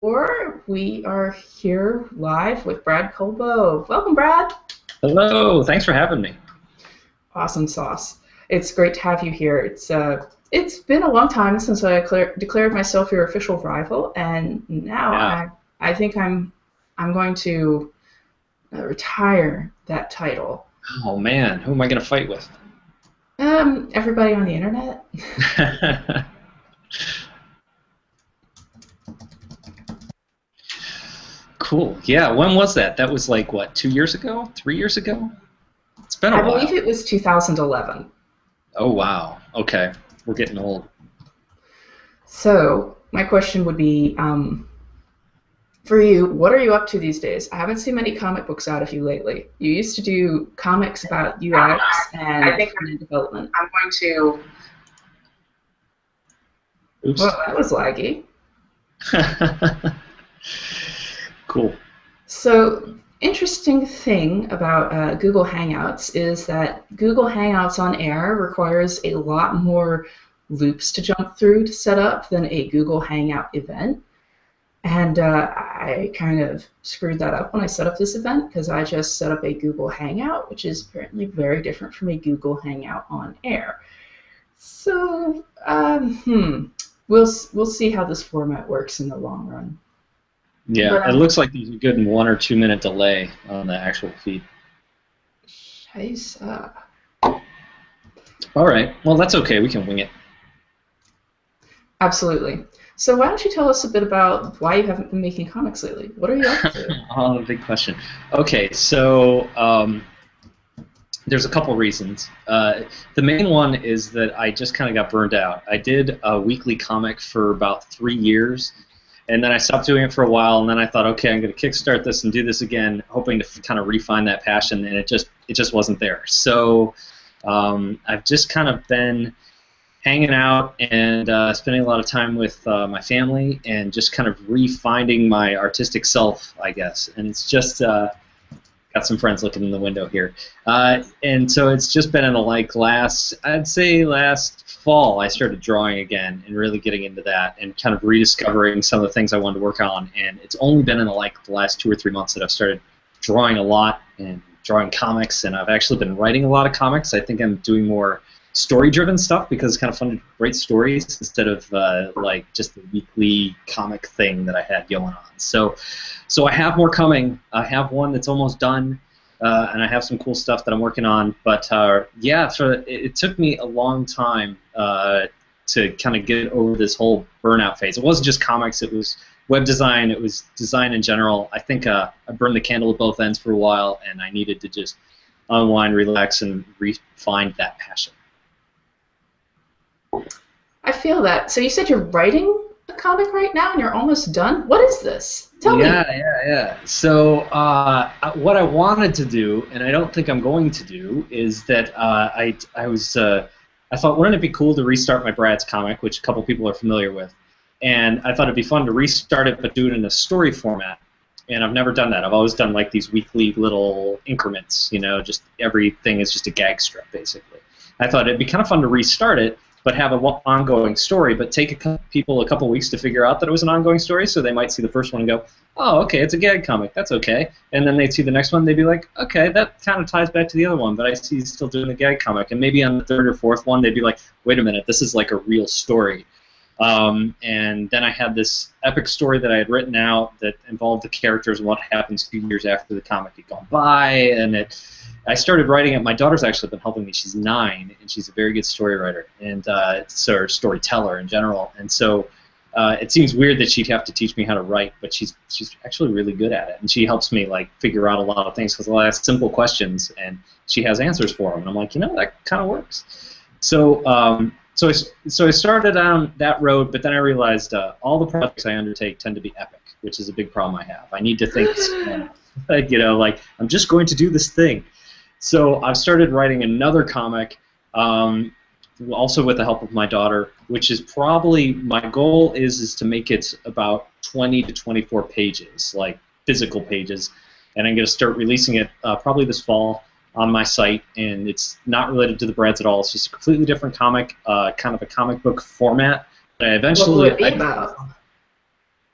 Or we are here live with Brad Colbow. Welcome, Brad. Hello, thanks for having me. Awesome sauce. It's great to have you here. It's been a long time since I declared myself your official rival, and now Yeah. I think I'm going to retire that title. Oh man, who am I gonna fight with? Everybody on the internet. Cool. Yeah, when was that? That was like what, 2 years ago? 3 years ago? It's been a I believe while. it was 2011. Oh wow. Okay, we're getting old. So my question would be, for you, what are you up to these days? I haven't seen many comic books out of you lately. You used to do comics about UX I and think front-end development. I'm going to. Oops. Well, that was laggy. Cool. So, interesting thing about Google Hangouts is that Google Hangouts on Air requires a lot more loops to jump through to set up than a Google Hangout event. And I kind of screwed that up when I set up this event because I just set up a Google Hangout, which is apparently very different from a Google Hangout on Air. So, we'll see how this format works in the long run. Yeah, But it looks like there's a good 1 or 2 minute delay on the actual feed. Scheiße. All right. Well, that's okay. We can wing it. Absolutely. So why don't you tell us a bit about why you haven't been making comics lately? What are you up to? Oh, the big question. Okay, so there's a couple reasons. The main one is that I just kind of got burned out. I did a weekly comic for about 3 years, and then I stopped doing it for a while, and then I thought, okay, I'm going to kickstart this and do this again, hoping to kind of refine that passion, and it just wasn't there. So I've just kind of been hanging out and spending a lot of time with my family and just kind of refinding my artistic self, I guess. And it's just got some friends looking in the window here. And so it's just been in the I'd say last fall, I started drawing again and really getting into that and kind of rediscovering some of the things I wanted to work on. And it's only been in the last 2 or 3 months that I've started drawing a lot and drawing comics, and I've actually been writing a lot of comics. I think I'm doing more story-driven stuff because it's kind of fun to write stories instead of like just the weekly comic thing that I had going on. So I have more coming. I have one that's almost done, and I have some cool stuff that I'm working on. But yeah, so it took me a long time to kind of get over this whole burnout phase. It wasn't just comics. It was web design. It was design in general. I think I burned the candle at both ends for a while, and I needed to just unwind, relax, and refine that passion. I feel that. So you said you're writing a comic right now and you're almost done? What is this? Tell me. Yeah. So what I wanted to do, and I don't think I'm going to do, is that I thought, wouldn't it be cool to restart my Brad's comic, which a couple people are familiar with, and I thought it'd be fun to restart it but do it in a story format. And I've never done that. I've always done like these weekly little increments, just everything is just a gag strip basically. I thought it'd be kind of fun to restart it, but have an ongoing story, but take people a couple weeks to figure out that it was an ongoing story, so they might see the first one and go, oh, okay, it's a gag comic, that's okay. And then they'd see the next one, they'd be like, okay, that kind of ties back to the other one, but I see he's still doing the gag comic. And maybe on the third or fourth one, they'd be like, wait a minute, this is like a real story. And then I had this epic story that I had written out that involved the characters and what happens 2 years after the comic had gone by, and I started writing it. My daughter's actually been helping me. She's 9, and she's a very good story writer and storyteller in general. And so it seems weird that she'd have to teach me how to write, but she's actually really good at it. And she helps me like figure out a lot of things because I'll ask simple questions, and she has answers for them. And I'm like, that kind of works. So so I started down that road, but then I realized all the projects I undertake tend to be epic, which is a big problem I have. I need to think, like I'm just going to do this thing. So I've started writing another comic, also with the help of my daughter, which is probably, my goal is to make it about 20 to 24 pages, like physical pages, and I'm going to start releasing it probably this fall on my site, and it's not related to the Brads at all. It's just a completely different comic, kind of a comic book format. But I What will eventually, it be about?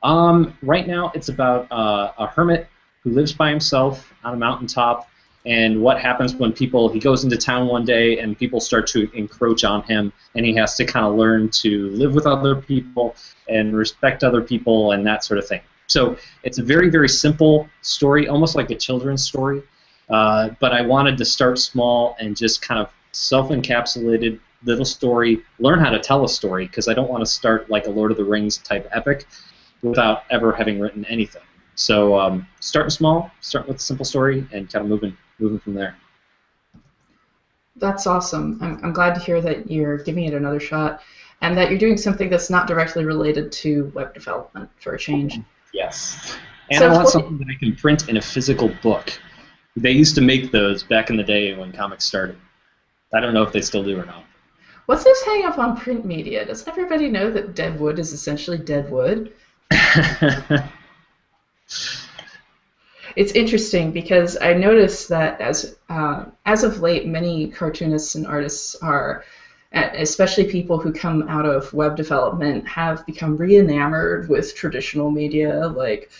Right now, it's about a hermit who lives by himself on a mountaintop, and what happens when he goes into town one day and people start to encroach on him, and he has to kind of learn to live with other people and respect other people and that sort of thing. So it's a very, very simple story, almost like a children's story, but I wanted to start small and just kind of self-encapsulated little story, learn how to tell a story, because I don't want to start like a Lord of the Rings type epic without ever having written anything. So starting small, starting with a simple story, and kind of moving from there. That's awesome. I'm glad to hear that you're giving it another shot, and that you're doing something that's not directly related to web development for a change. Yes. And So I want something that I can print in a physical book. They used to make those back in the day when comics started. I don't know if they still do or not. what's this hang up on print media? Doesn't everybody know that dead wood is essentially dead wood? It's interesting because I noticed that as of late, many cartoonists and artists are, especially people who come out of web development, have become re-enamored with traditional media like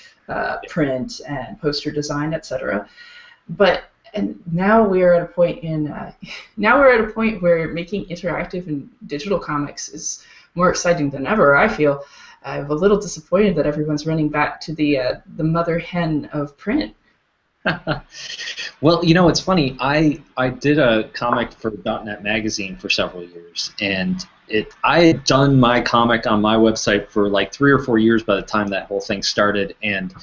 print and poster design, etc. And now we're at a point where making interactive and digital comics is more exciting than ever. I feel. I'm a little disappointed that everyone's running back to the mother hen of print. Well, you know, it's funny. I did a comic for .NET Magazine for several years, and I had done my comic on my website for like 3 or 4 years by the time that whole thing started, and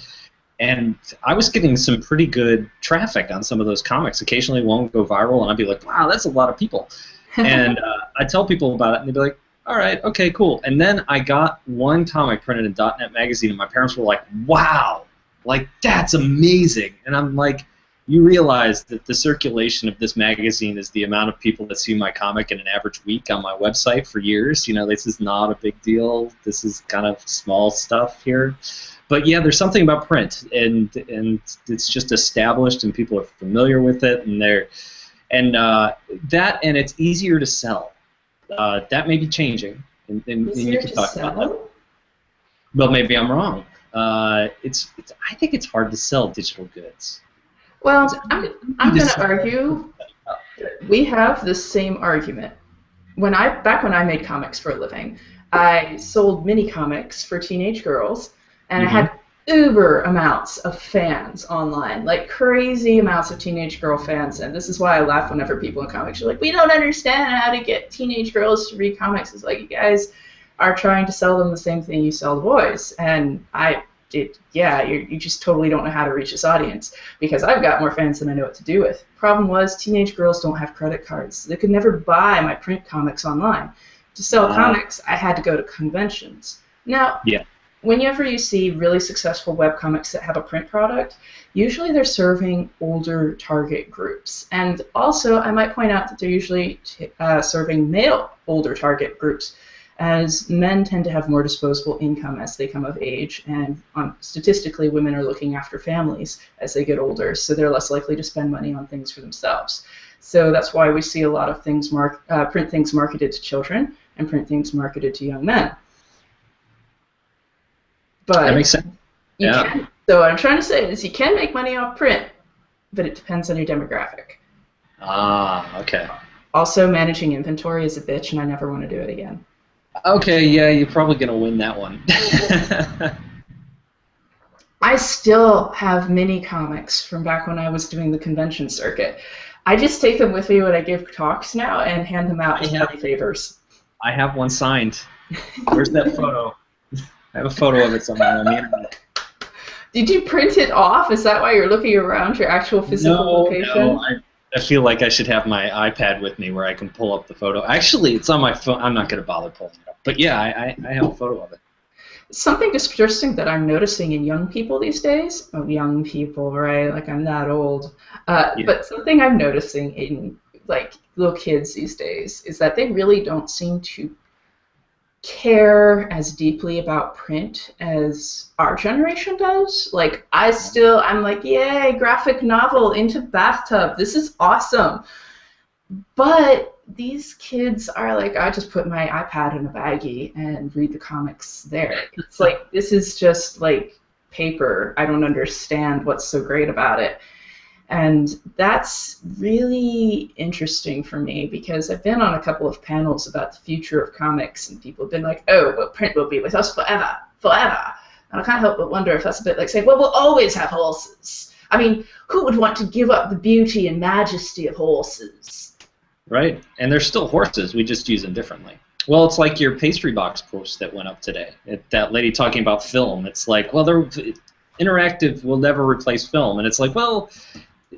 I was getting some pretty good traffic on some of those comics. Occasionally one would go viral, and I'd be like, wow, that's a lot of people. And I'd tell people about it, and they'd be like, all right, okay, cool. And then I got one comic printed in .NET Magazine, and my parents were like, wow, like, that's amazing. And I'm like, you realize that the circulation of this magazine is the amount of people that see my comic in an average week on my website for years. You know, this is not a big deal. This is kind of small stuff here. But yeah, there's something about print, and it's just established, and people are familiar with it, and it's easier to sell. That may be changing, and you can talk about that. Well, maybe I'm wrong. I think it's hard to sell digital goods. Well, I'm going to argue we have the same argument. Back when I made comics for a living, I sold Minicomics for teenage girls, and I had uber amounts of fans online, like crazy amounts of teenage girl fans. And this is why I laugh whenever people in comics are like, we don't understand how to get teenage girls to read comics. It's like, you guys are trying to sell them the same thing you sell the boys. And you just totally don't know how to reach this audience, because I've got more fans than I know what to do with. Problem was, teenage girls don't have credit cards. They could never buy my print comics online. To sell comics, I had to go to conventions. Now, whenever you see really successful webcomics that have a print product, usually they're serving older target groups. And also, I might point out that they're usually serving male older target groups, as men tend to have more disposable income as they come of age, and statistically, women are looking after families as they get older, so they're less likely to spend money on things for themselves. So that's why we see a lot of things print things marketed to children and print things marketed to young men. But that makes sense. So what I'm trying to say is you can make money off print, but it depends on your demographic. Okay. Also, managing inventory is a bitch, and I never want to do it again. Okay, yeah, you're probably going to win that one. I still have mini comics from back when I was doing the convention circuit. I just take them with me when I give talks now and hand them out as party favors. I have one signed. Where's that photo? I have a photo of it somewhere on the internet. Did you print it off? Is that why you're looking around your actual physical location? No, I feel like I should have my iPad with me where I can pull up the photo. Actually, it's on my phone. I'm not going to bother pulling it up. But yeah, I have a photo of it. Something distressing that I'm noticing in young people these days, young people, right? Like, I'm that old. But something I'm noticing in, like, little kids these days is that they really don't seem to care as deeply about print as our generation does. Like, I'm like, yay, graphic novel into bathtub. This is awesome. But these kids are like, I just put my iPad in a baggie and read the comics there. It's like, this is just like paper. I don't understand what's so great about it. And that's really interesting for me because I've been on a couple of panels about the future of comics, and people have been like, oh, well, print will be with us forever, forever. And I can't help but wonder if that's a bit like saying, well, we'll always have horses. I mean, who would want to give up the beauty and majesty of horses? Right, and they're still horses. We just use them differently. Well, it's like your pastry box post that went up today. That lady talking about film. It's like, well, interactive will never replace film. And it's like, well,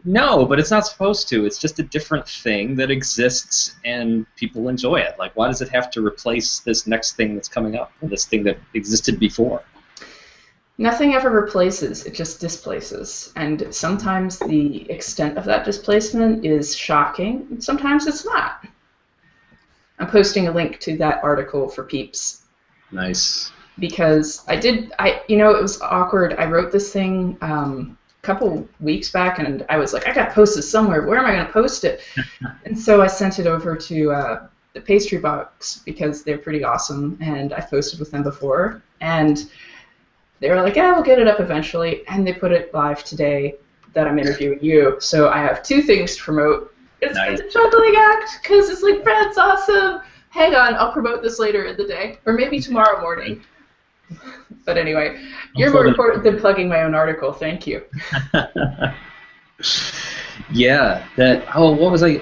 no, but it's not supposed to. It's just a different thing that exists, and people enjoy it. Like, why does it have to replace this next thing that's coming up, or this thing that existed before? Nothing ever replaces, it just displaces. And sometimes the extent of that displacement is shocking, and sometimes it's not. I'm posting a link to that article for peeps. Nice. Because it was awkward. I wrote this thing a couple weeks back, and I was like, I gotta post this somewhere. Where am I gonna post it? And so I sent it over to the Pastry Box because they're pretty awesome, and I've posted with them before. And they were like, yeah, we'll get it up eventually. And they put it live today that I'm interviewing you. So I have two things to promote. It's a juggling act because it's like, Brad's awesome. Hang on, I'll promote this later in the day. Or maybe tomorrow morning. But anyway, you're more important than plugging my own article. Thank you. Yeah. What was I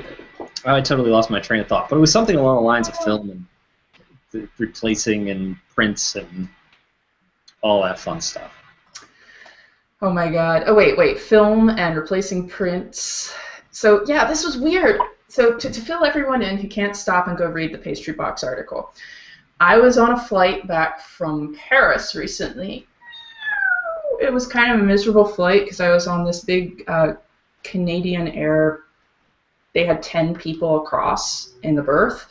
totally lost my train of thought. But it was something along the lines of film and replacing and prints and all that fun stuff. Oh my god. Oh wait. Film and replacing prints. So yeah, this was weird. So to fill everyone in who can't stop and go read the Pastry Box article, I was on a flight back from Paris recently. It was kind of a miserable flight because I was on this big Canadian Air. They had 10 people across in the berth.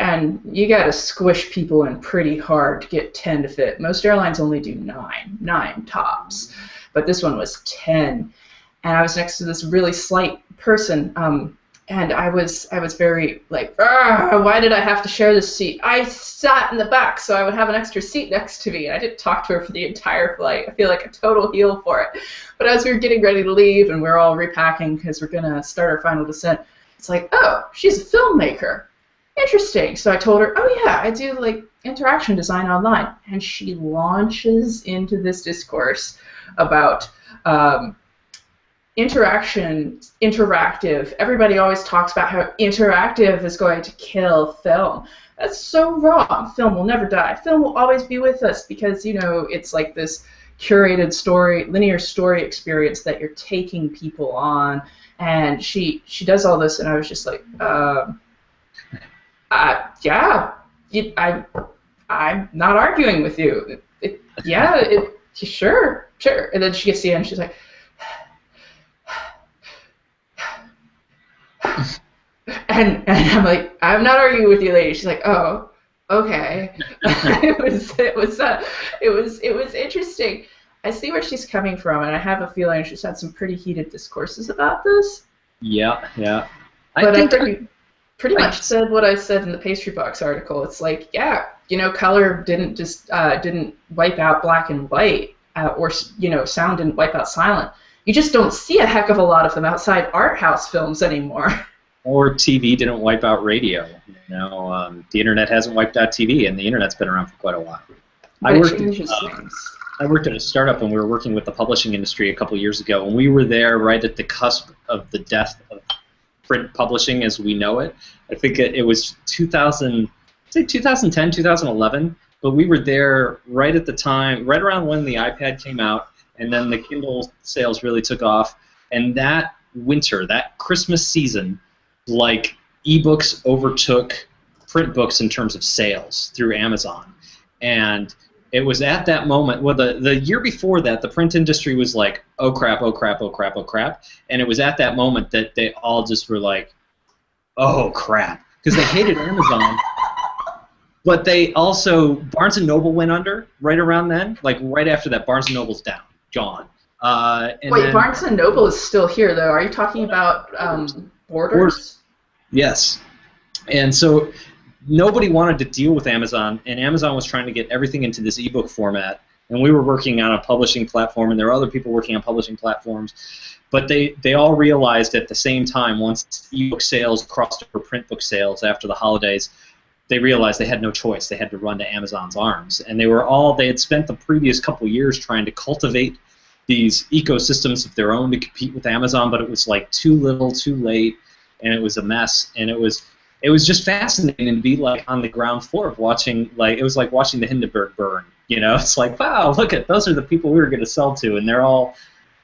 And you got to squish people in pretty hard to get 10 to fit. Most airlines only do 9 tops. But this one was 10. And I was next to this really slight person. And I was very like, why did I have to share this seat? I sat in the back so I would have an extra seat next to me. And I didn't talk to her for the entire flight. I feel like a total heel for it. But as we were getting ready to leave and we were all repacking because we're going to start our final descent, it's like, oh, she's a filmmaker. Interesting. So I told her, oh yeah, I do like interaction design online. And she launches into this discourse about interactive. Everybody always talks about how interactive is going to kill film. That's so wrong. Film will never die. Film will always be with us because, it's like this curated story, linear story experience that you're taking people on. And she does all this, and I was just like, I'm not arguing with you. Sure. And then she gets to the end, she's like, and I'm like, I'm not arguing with you, lady. She's like, oh, okay. It was interesting. I see where she's coming from, and I have a feeling she's had some pretty heated discourses about this. Yeah. But I pretty much said what I said in the Pastry Box article. It's like, color didn't wipe out black and white, or sound didn't wipe out silent. You just don't see a heck of a lot of them outside art house films anymore. Or TV didn't wipe out radio. The internet hasn't wiped out TV, and the internet's been around for quite a while. I worked at a startup, and we were working with the publishing industry a couple years ago, and we were there right at the cusp of the death of print publishing as we know it. I think it was 2010, 2011, but we were there right at the time, right around when the iPad came out, and then the Kindle sales really took off. And that winter, that Christmas season, like ebooks overtook print books in terms of sales through Amazon. And it was at that moment, well, the year before that, the print industry was like, oh crap, oh crap, oh crap, oh crap. And it was at that moment that they all just were like, oh crap, because they hated Amazon. But they also, Barnes & Noble went under right around then, like right after that, Barnes & Noble's down, gone. Wait, Barnes & Noble is still here, though. Are you talking about Borders? Yes. And so nobody wanted to deal with Amazon, and Amazon was trying to get everything into this ebook format. And we were working on a publishing platform, and there were other people working on publishing platforms. But they all realized at the same time, once ebook sales crossed over print book sales after the holidays, they realized they had no choice. They had to run to Amazon's arms. And they had spent the previous couple years trying to cultivate these ecosystems of their own to compete with Amazon, but it was like too little, too late, and it was a mess. And it was just fascinating to be like on the ground floor of watching, like it was like watching the Hindenburg burn. You know, it's like, wow, look at those are the people we were going to sell to, and they're all,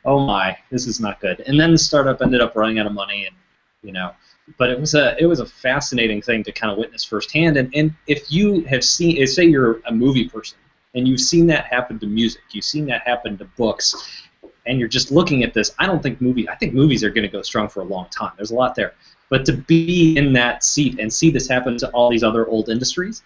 oh my, this is not good. And then the startup ended up running out of money, and you know, but it was a fascinating thing to kind of witness firsthand. And if you have seen, say you're a movie person, and you've seen that happen to music, you've seen that happen to books, and you're just looking at this, I think movies are going to go strong for a long time. There's a lot there. But to be in that seat and see this happen to all these other old industries,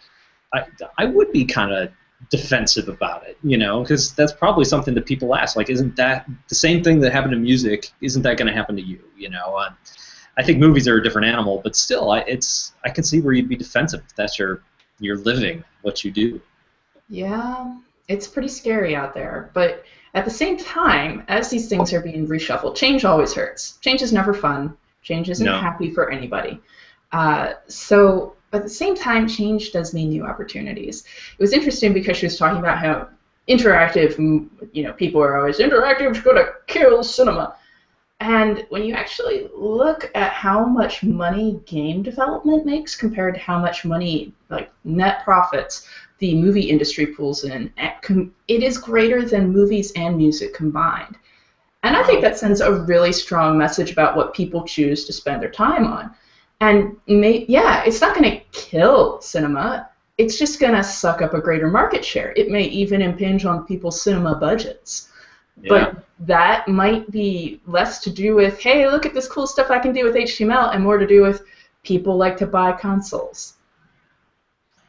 I would be kind of defensive about it, you know, because that's probably something that people ask, like, isn't that the same thing that happened to music, isn't that going to happen to you, you know? I think movies are a different animal, but still, I can see where you'd be defensive if that's your living, what you do. Yeah, it's pretty scary out there, but at the same time, as these things are being reshuffled, change always hurts. Change is never fun. Change isn't happy for anybody. So at the same time, change does mean new opportunities. It was interesting because she was talking about how interactive, you know, people are always, interactive is going to kill cinema. And when you actually look at how much money game development makes compared to how much money, like net profits, the movie industry pulls in, it is greater than movies and music combined. And I think that sends a really strong message about what people choose to spend their time on. And it's not going to kill cinema. It's just going to suck up a greater market share. It may even impinge on people's cinema budgets. Yeah. But that might be less to do with, hey, look at this cool stuff I can do with HTML, and more to do with people like to buy consoles.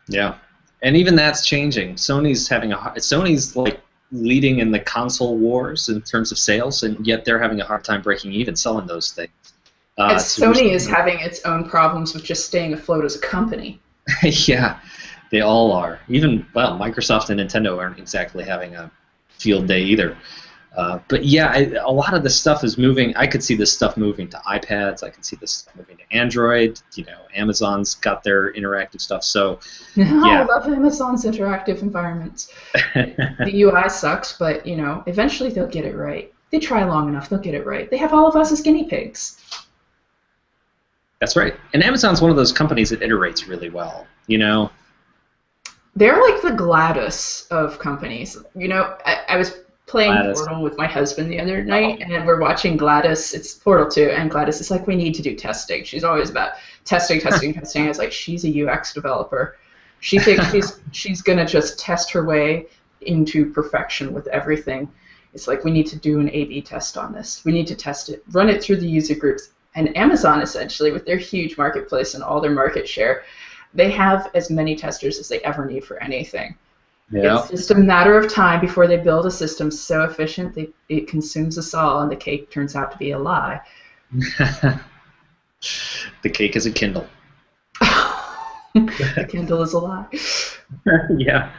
Yeah, and even that's changing. Sony's like leading in the console wars in terms of sales, and yet they're having a hard time breaking even selling those things. And Sony is having its own problems with just staying afloat as a company. Yeah, they all are. Even, well, Microsoft and Nintendo aren't exactly having a field day either. But yeah, a lot of this stuff is moving. I could see this stuff moving to iPads. I could see this stuff moving to Android. You know, Amazon's got their interactive stuff. So I love Amazon's interactive environments. The UI sucks, but you know, eventually they'll get it right. They try long enough, they'll get it right. They have all of us as guinea pigs. That's right. And Amazon's one of those companies that iterates really well. You know, they're like the GLaDOS of companies. You know, I was playing Portal with my husband the other night, and we're watching GLaDOS. It's Portal 2, and GLaDOS is like, we need to do testing. She's always about testing. I was like, she's a UX developer. She thinks she's going to just test her way into perfection with everything. It's like, we need to do an A/B test on this. We need to test it, run it through the user groups. And Amazon, essentially, with their huge marketplace and all their market share, they have as many testers as they ever need for anything. Yeah. It's just a matter of time before they build a system so efficient that it consumes us all, and the cake turns out to be a lie. The cake is a Kindle. The Kindle is a lie. Yeah.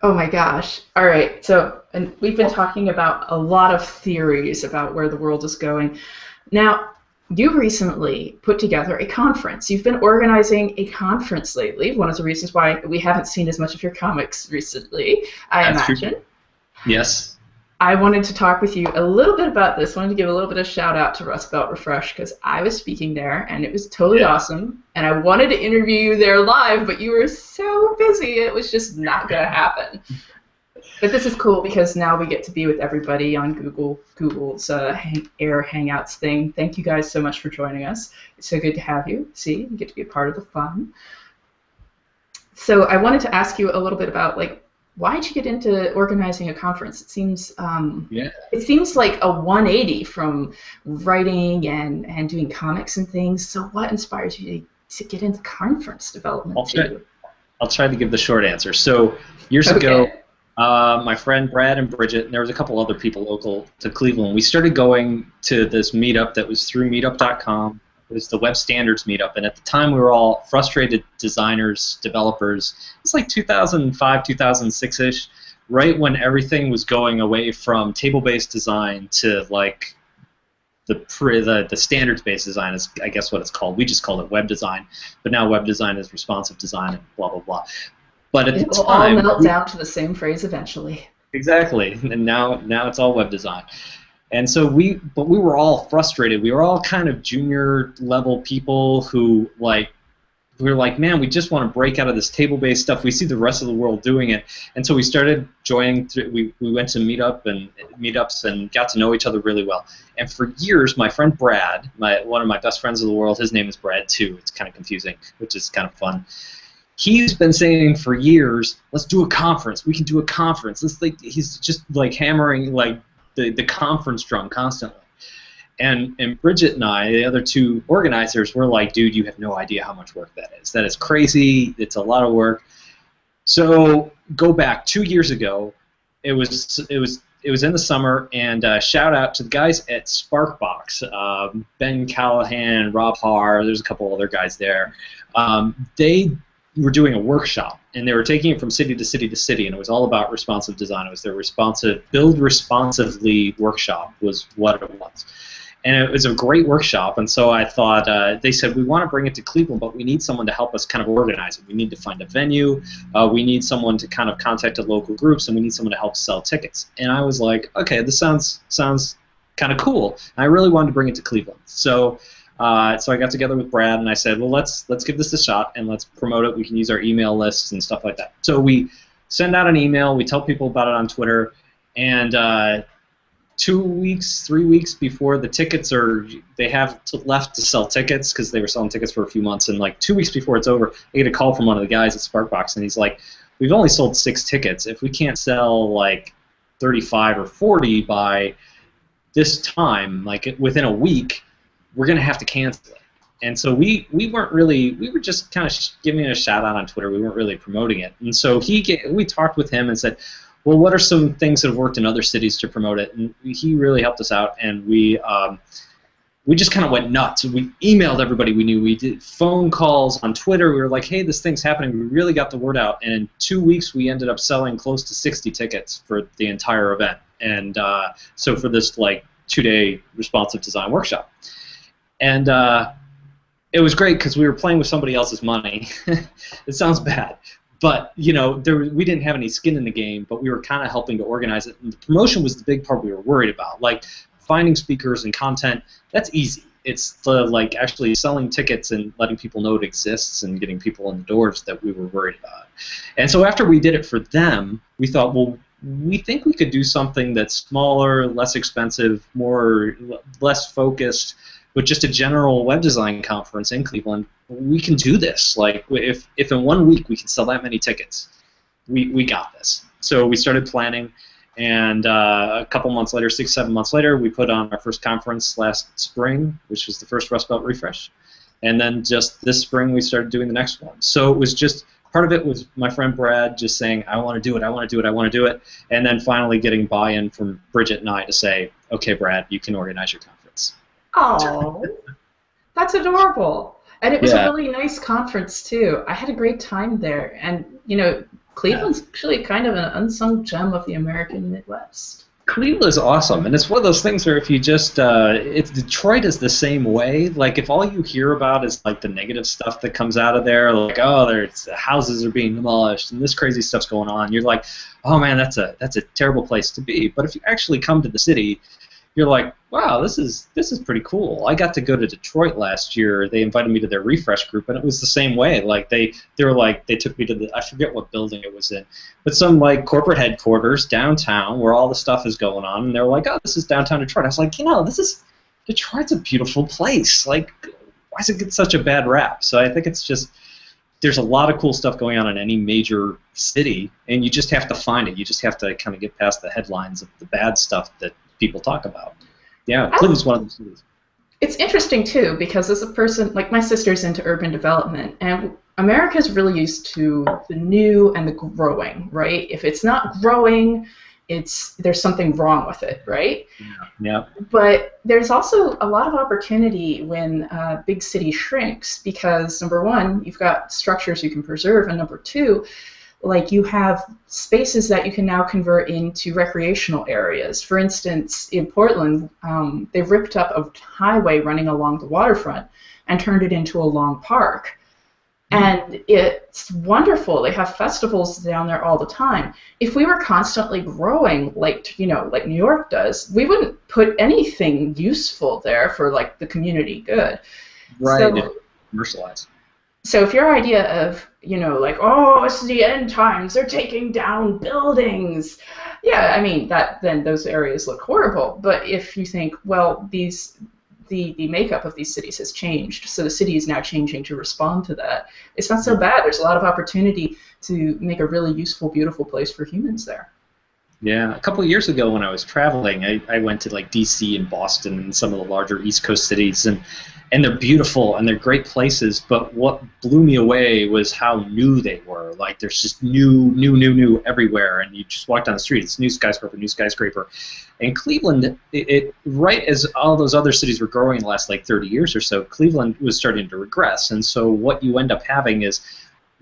Oh my gosh. All right. So, and we've been talking about a lot of theories about where the world is going. Now, you recently put together a conference. You've been organizing a conference lately. One of the reasons why we haven't seen as much of your comics recently, I imagine. True. Yes. I wanted to talk with you a little bit about this. I wanted to give a little bit of shout out to Rustbelt Refresh because I was speaking there and it was totally awesome. And I wanted to interview you there live, but you were so busy it was just not going to happen. But this is cool because now we get to be with everybody on Google's Air Hangouts thing. Thank you guys so much for joining us. It's so good to have you. See, you get to be a part of the fun. So I wanted to ask you a little bit about, like, why did you get into organizing a conference? It seems it seems like a 180 from writing and doing comics and things. So what inspires you to get into conference development? I'll try to give the short answer. So years ago, my friend Brad and Bridget, and there was a couple other people local to Cleveland, we started going to this meetup that was through meetup.com. It was the Web Standards Meetup, and at the time we were all frustrated designers, developers. It's like 2005, 2006-ish, right when everything was going away from table-based design to like the standards-based design is, I guess, what it's called. We just called it web design, but now web design is responsive design and blah blah blah. But at the It'll time, all melt down to the same phrase eventually. exactly, and now it's all web design. And so we were all frustrated. We were all kind of junior level people who we were like, man, we just want to break out of this table-based stuff. We see the rest of the world doing it, and so we started joining. We went to meetups and got to know each other really well. And for years, my friend Brad, one of my best friends in the world, his name is Brad too. It's kind of confusing, which is kind of fun. He's been saying for years, let's do a conference. We can do a conference. He's just like hammering like the conference drum constantly. And Bridget and I, the other two organizers, were like, dude, you have no idea how much work that is. That is crazy. It's a lot of work. So go back 2 years ago. It was in the summer, and shout out to the guys at Sparkbox, Ben Callahan, Rob Haar. There's a couple other guys there. They were doing a workshop, and they were taking it from city to city to city, and it was all about responsive design. It was their build responsively workshop was what it was. And it was a great workshop, and so I thought, they said, we want to bring it to Cleveland, but we need someone to help us kind of organize it. We need to find a venue, we need someone to kind of contact the local groups, and we need someone to help sell tickets. And I was like, okay, this sounds kind of cool. And I really wanted to bring it to Cleveland. So I got together with Brad, and I said, well, let's give this a shot, and let's promote it. We can use our email lists and stuff like that. So we send out an email, we tell people about it on Twitter, and 2 weeks, 3 weeks before the tickets they have left to sell tickets, because they were selling tickets for a few months, and like 2 weeks before it's over, I get a call from one of the guys at Sparkbox, and he's like, we've only sold 6 tickets. If we can't sell like 35 or 40 by this time, like within a week, we're going to have to cancel it. And so we were just kind of giving it a shout out on Twitter. We weren't really promoting it. And so we talked with him and said, well, what are some things that have worked in other cities to promote it? And he really helped us out, and we just kind of went nuts. We emailed everybody we knew. We did phone calls on Twitter. We were like, hey, this thing's happening. We really got the word out. And in 2 weeks, we ended up selling close to 60 tickets for the entire event. And so for this like 2-day responsive design workshop. And it was great because we were playing with somebody else's money. It sounds bad. But, you know, we didn't have any skin in the game, but we were kind of helping to organize it. And the promotion was the big part we were worried about. Like, finding speakers and content, that's easy. It's the, like, actually selling tickets and letting people know it exists and getting people in the doors that we were worried about. And so after we did it for them, we thought, well, we think we could do something that's smaller, less expensive, less focused, but just a general web design conference in Cleveland. We can do this. Like, if in 1 week we can sell that many tickets, we got this. So we started planning, and a couple months later, 6-7 months later, we put on our first conference last spring, which was the first Rustbelt Refresh. And then just this spring, we started doing the next one. So it was just, part of it was my friend Brad just saying, I want to do it, I want to do it, I want to do it, and then finally getting buy-in from Bridget and I to say, okay, Brad, you can organize your conference. Oh, that's adorable. And it was a really nice conference, too. I had a great time there. And, you know, Cleveland's actually kind of an unsung gem of the American Midwest. Cleveland is awesome. And it's one of those things where if you just, Detroit is the same way. Like, if all you hear about is, like, the negative stuff that comes out of there, like, oh, houses are being demolished and this crazy stuff's going on, you're like, oh, man, that's a terrible place to be. But if you actually come to the city, you're like, wow, this is pretty cool. I got to go to Detroit last year. They invited me to their refresh group, and it was the same way. Like they took me to I forget what building it was in, but some like corporate headquarters downtown where all the stuff is going on, and they were like, oh, this is downtown Detroit. I was like, Detroit's a beautiful place. Like, why does it get such a bad rap? So I think it's just, there's a lot of cool stuff going on in any major city, and you just have to find it. You just have to kind of get past the headlines of the bad stuff that people talk about. Yeah, Cleveland's one of those cities. It's interesting, too, because as a person, like my sister's into urban development, and America's really used to the new and the growing, right? If it's not growing, there's something wrong with it, right? Yeah. But there's also a lot of opportunity when a big city shrinks because, number one, you've got structures you can preserve, and number two, like you have spaces that you can now convert into recreational areas. For instance, in Portland, they've ripped up a highway running along the waterfront and turned it into a long park. And it's wonderful. They have festivals down there all the time. If we were constantly growing, like like New York does, we wouldn't put anything useful there for like the community good. Right. So, commercialized. So if your idea of, like, oh, it's the end times, they're taking down buildings, yeah, I mean, then those areas look horrible. But if you think, well, the makeup of these cities has changed, so the city is now changing to respond to that, it's not so bad. There's a lot of opportunity to make a really useful, beautiful place for humans there. Yeah, a couple of years ago when I was traveling, I went to like D.C. and Boston and some of the larger East Coast cities, and they're beautiful and they're great places. But what blew me away was how new they were. Like there's just new everywhere, and you just walk down the street, it's new skyscraper. And Cleveland, it right as all those other cities were growing in the last like 30 years or so, Cleveland was starting to regress. And so what you end up having is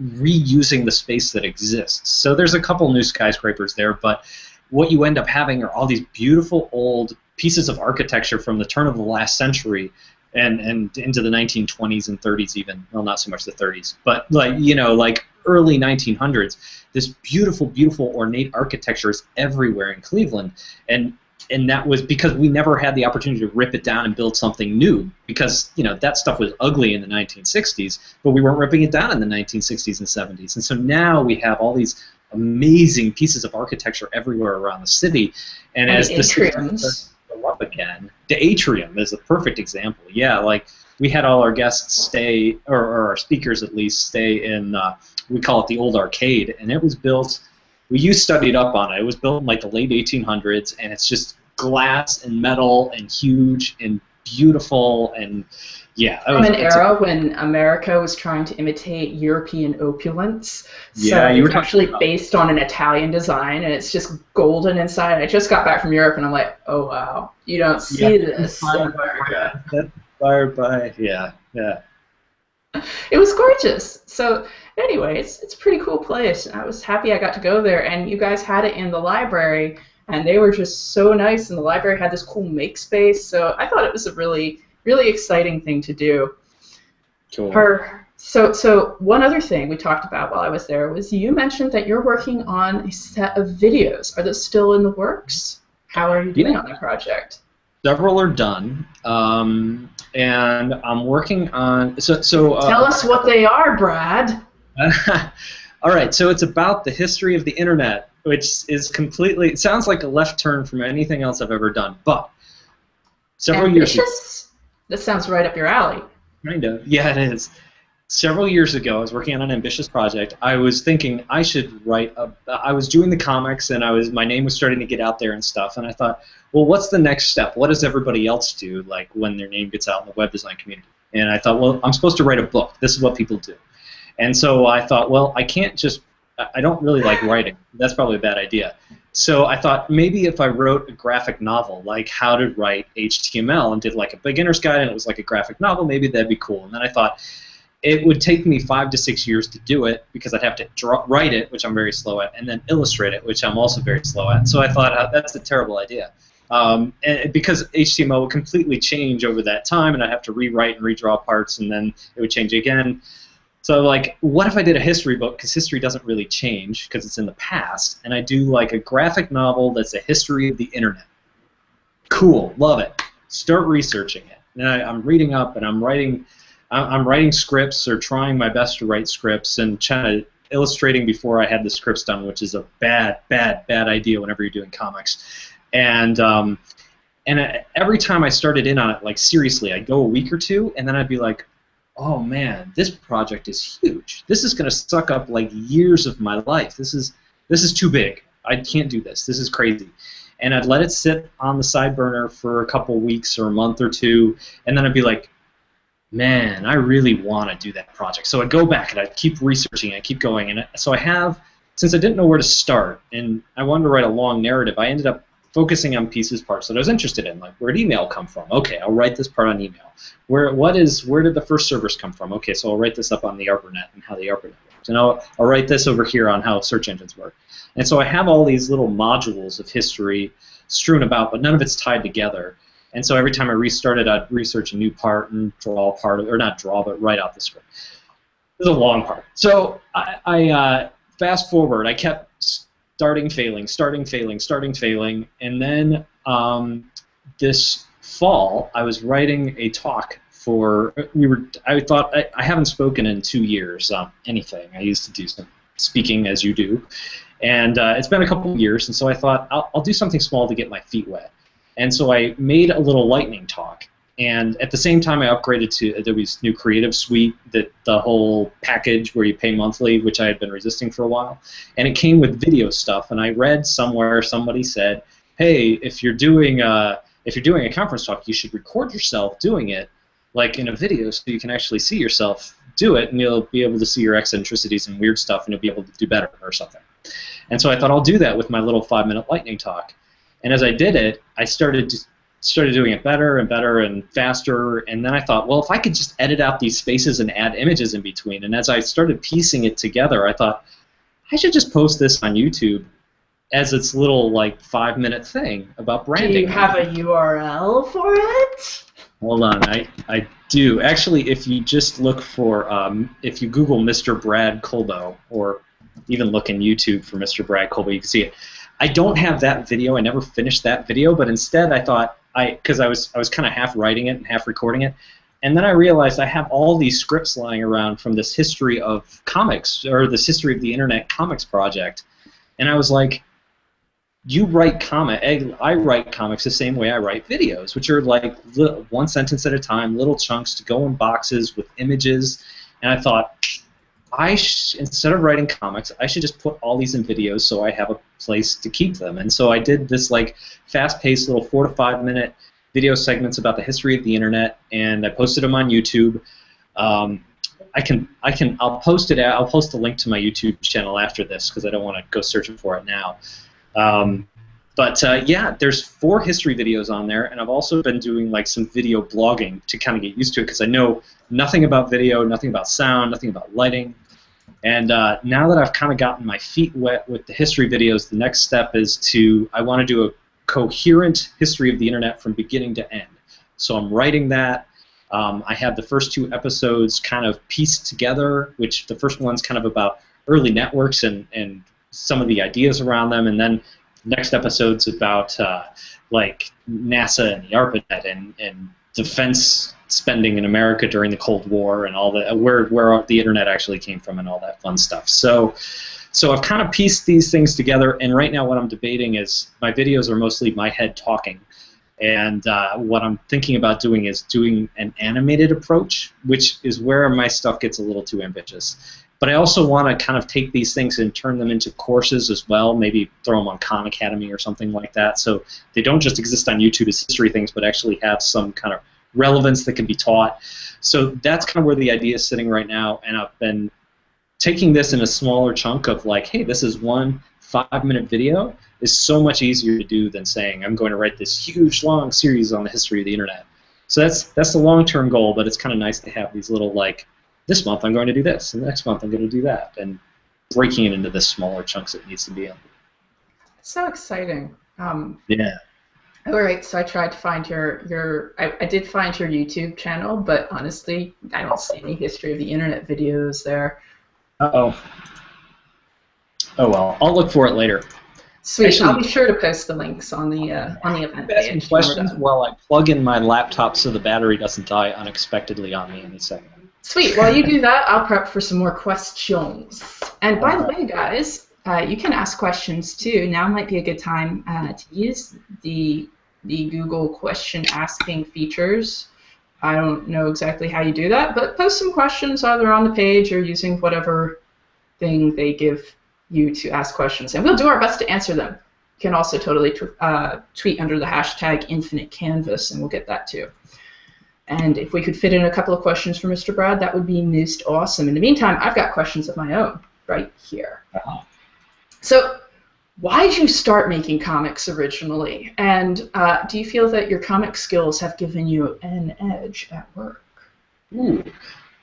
reusing the space that exists. So there's a couple new skyscrapers there, but what you end up having are all these beautiful old pieces of architecture from the turn of the last century and into the 1920s and 30s even. Well, not so much the 30s, but like early 1900s. This beautiful, beautiful ornate architecture is everywhere in Cleveland, and that was because we never had the opportunity to rip it down and build something new, because that stuff was ugly in the 1960s, but we weren't ripping it down in the 1960s and 70s. And so now we have all these amazing pieces of architecture everywhere around the city, and as the city starts to go up again, the atrium is a perfect example. Yeah, like we had all our guests stay, or our speakers at least, stay in, we call it the old arcade, and it was built. You studied up on it. It was built in like the late 1800s, and it's just glass and metal and huge and beautiful, and yeah. From an era when America was trying to imitate European opulence. Yeah, so it's actually based on an Italian design, and it's just golden inside. I just got back from Europe, and I'm like, oh wow, you don't see this in America. That's inspired by, yeah. It was gorgeous. So anyway, it's a pretty cool place. I was happy I got to go there, and you guys had it in the library, and they were just so nice, and the library had this cool make space, so I thought it was a really, really exciting thing to do. Cool. So one other thing we talked about while I was there was you mentioned that you're working on a set of videos. Are those still in the works? How are you doing on that project? Several are done, and I'm working on. So tell us what they are, Brad. All right. So it's about the history of the internet, which is completely. It sounds like a left turn from anything else I've ever done, but several years ago. This sounds right up your alley. Kind of. Yeah, it is. Several years ago, I was working on an ambitious project. I was thinking I should write. I was doing the comics, and my name was starting to get out there and stuff. And I thought, well, what's the next step? What does everybody else do, like when their name gets out in the web design community? And I thought, well, I'm supposed to write a book. This is what people do. And so I thought, well, I can't just. I don't really like writing. That's probably a bad idea. So I thought maybe if I wrote a graphic novel, like how to write HTML, and did like a beginner's guide, and it was like a graphic novel, maybe that'd be cool. And then I thought, it would take me 5 to 6 years to do it because I'd have to write it, which I'm very slow at, and then illustrate it, which I'm also very slow at. So I thought that's a terrible idea. And because HTML would completely change over that time, and I'd have to rewrite and redraw parts, and then it would change again. So like, what if I did a history book? Because history doesn't really change because it's in the past, and I do like a graphic novel that's a history of the internet. Cool, love it. Start researching it. And I'm reading up, and I'm writing scripts, or trying my best to write scripts, and kind of illustrating before I had the scripts done, which is a bad idea whenever you're doing comics. And every time I started in on it, like seriously, I'd go a week or two, and then I'd be like, oh man, this project is huge. This is going to suck up like years of my life. This is too big. I can't do this. This is crazy. And I'd let it sit on the side burner for a couple weeks or a month or two, and then I'd be like, man, I really want to do that project. So I'd go back and I'd keep researching, I'd keep going, and so I have since I didn't know where to start and I wanted to write a long narrative, I ended up focusing on parts that I was interested in, like where did email come from? Okay, I'll write this part on email. Where did the first servers come from? Okay, so I'll write this up on the ARPANET and how the ARPANET works. And I'll write this over here on how search engines work. And so I have all these little modules of history strewn about, but none of it's tied together. And so every time I restarted, I'd research a new part and draw a part of, or not draw, but write out the script. This is a long part. So I fast forward, I kept starting, failing, and then this fall I was writing a talk for. I haven't spoken in 2 years anything. I used to do some speaking as you do, and it's been a couple of years, and so I thought I'll do something small to get my feet wet, and so I made a little lightning talk. And at the same time, I upgraded to Adobe's new Creative Suite, the whole package where you pay monthly, which I had been resisting for a while. And it came with video stuff. And I read somewhere somebody said, "Hey, if you're doing a conference talk, you should record yourself doing it, like in a video, so you can actually see yourself do it, and you'll be able to see your eccentricities and weird stuff, and you'll be able to do better or something." And so I thought I'll do that with my little 5-minute lightning talk. And as I did it, I started doing it better and better and faster, and then I thought, well, if I could just edit out these spaces and add images in between, and as I started piecing it together, I thought, I should just post this on YouTube as its little, like, 5-minute thing about branding. Do you have a URL for it? Hold on, I do. Actually, if you just look for, if you Google Mr. Brad Colbow, or even look in YouTube for Mr. Brad Colbow, you can see it. I don't have that video. I never finished that video, but instead I thought, because I was kind of half writing it and half recording it, and then I realized I have all these scripts lying around from this history of comics, or this history of the Internet Comics Project, and I was like, you write I write comics the same way I write videos, which are like one sentence at a time, little chunks to go in boxes with images, and I thought, instead of writing comics, I should just put all these in videos so I have a place to keep them. And so I did this like fast-paced little 4 to 5 minute video segments about the history of the internet, and I posted them on YouTube. I'll post it. I'll post a link to my YouTube channel after this because I don't want to go searching for it now. Yeah, there's 4 history videos on there, and I've also been doing like some video blogging to kind of get used to it because I know nothing about video, nothing about sound, nothing about lighting. And now that I've kind of gotten my feet wet with the history videos, the next step is I want to do a coherent history of the internet from beginning to end. So I'm writing that. I have the first 2 episodes kind of pieced together, which the first one's kind of about early networks and some of the ideas around them, and then next episode's about like NASA and the ARPANET and defense spending in America during the Cold War and all that, where the internet actually came from and all that fun stuff. So I've kind of pieced these things together, and right now what I'm debating is my videos are mostly my head talking, and what I'm thinking about doing is doing an animated approach, which is where my stuff gets a little too ambitious. But I also want to kind of take these things and turn them into courses as well, maybe throw them on Khan Academy or something like that, so they don't just exist on YouTube as history things, but actually have some kind of relevance that can be taught. So that's kind of where the idea is sitting right now, and I've been taking this in a smaller chunk of like, hey, this is one 5-minute video is so much easier to do than saying I'm going to write this huge long series on the history of the internet. So that's the long-term goal, but it's kind of nice to have these little like, this month I'm going to do this, and the next month I'm going to do that, and breaking it into the smaller chunks it needs to be in. So exciting. Yeah. All right, so I tried to find I did find your YouTube channel, but honestly, I don't see any history of the internet videos there. Uh-oh. Oh well, I'll look for it later. Sweet. Actually, I'll be sure to post the links on the event page. Questions while I plug in my laptop so the battery doesn't die unexpectedly on me in a second. Sweet. While you do that, I'll prep for some more questions. And by the way, guys, you can ask questions too. Now might be a good time to use the Google question asking features. I don't know exactly how you do that, but post some questions either on the page or using whatever thing they give you to ask questions, and we'll do our best to answer them. You can also totally tweet under the hashtag #InfiniteCanvas, and we'll get that too. And if we could fit in a couple of questions for Mr. Brad, that would be most awesome. In the meantime, I've got questions of my own right here. So why did you start making comics originally? And do you feel that your comic skills have given you an edge at work? Ooh.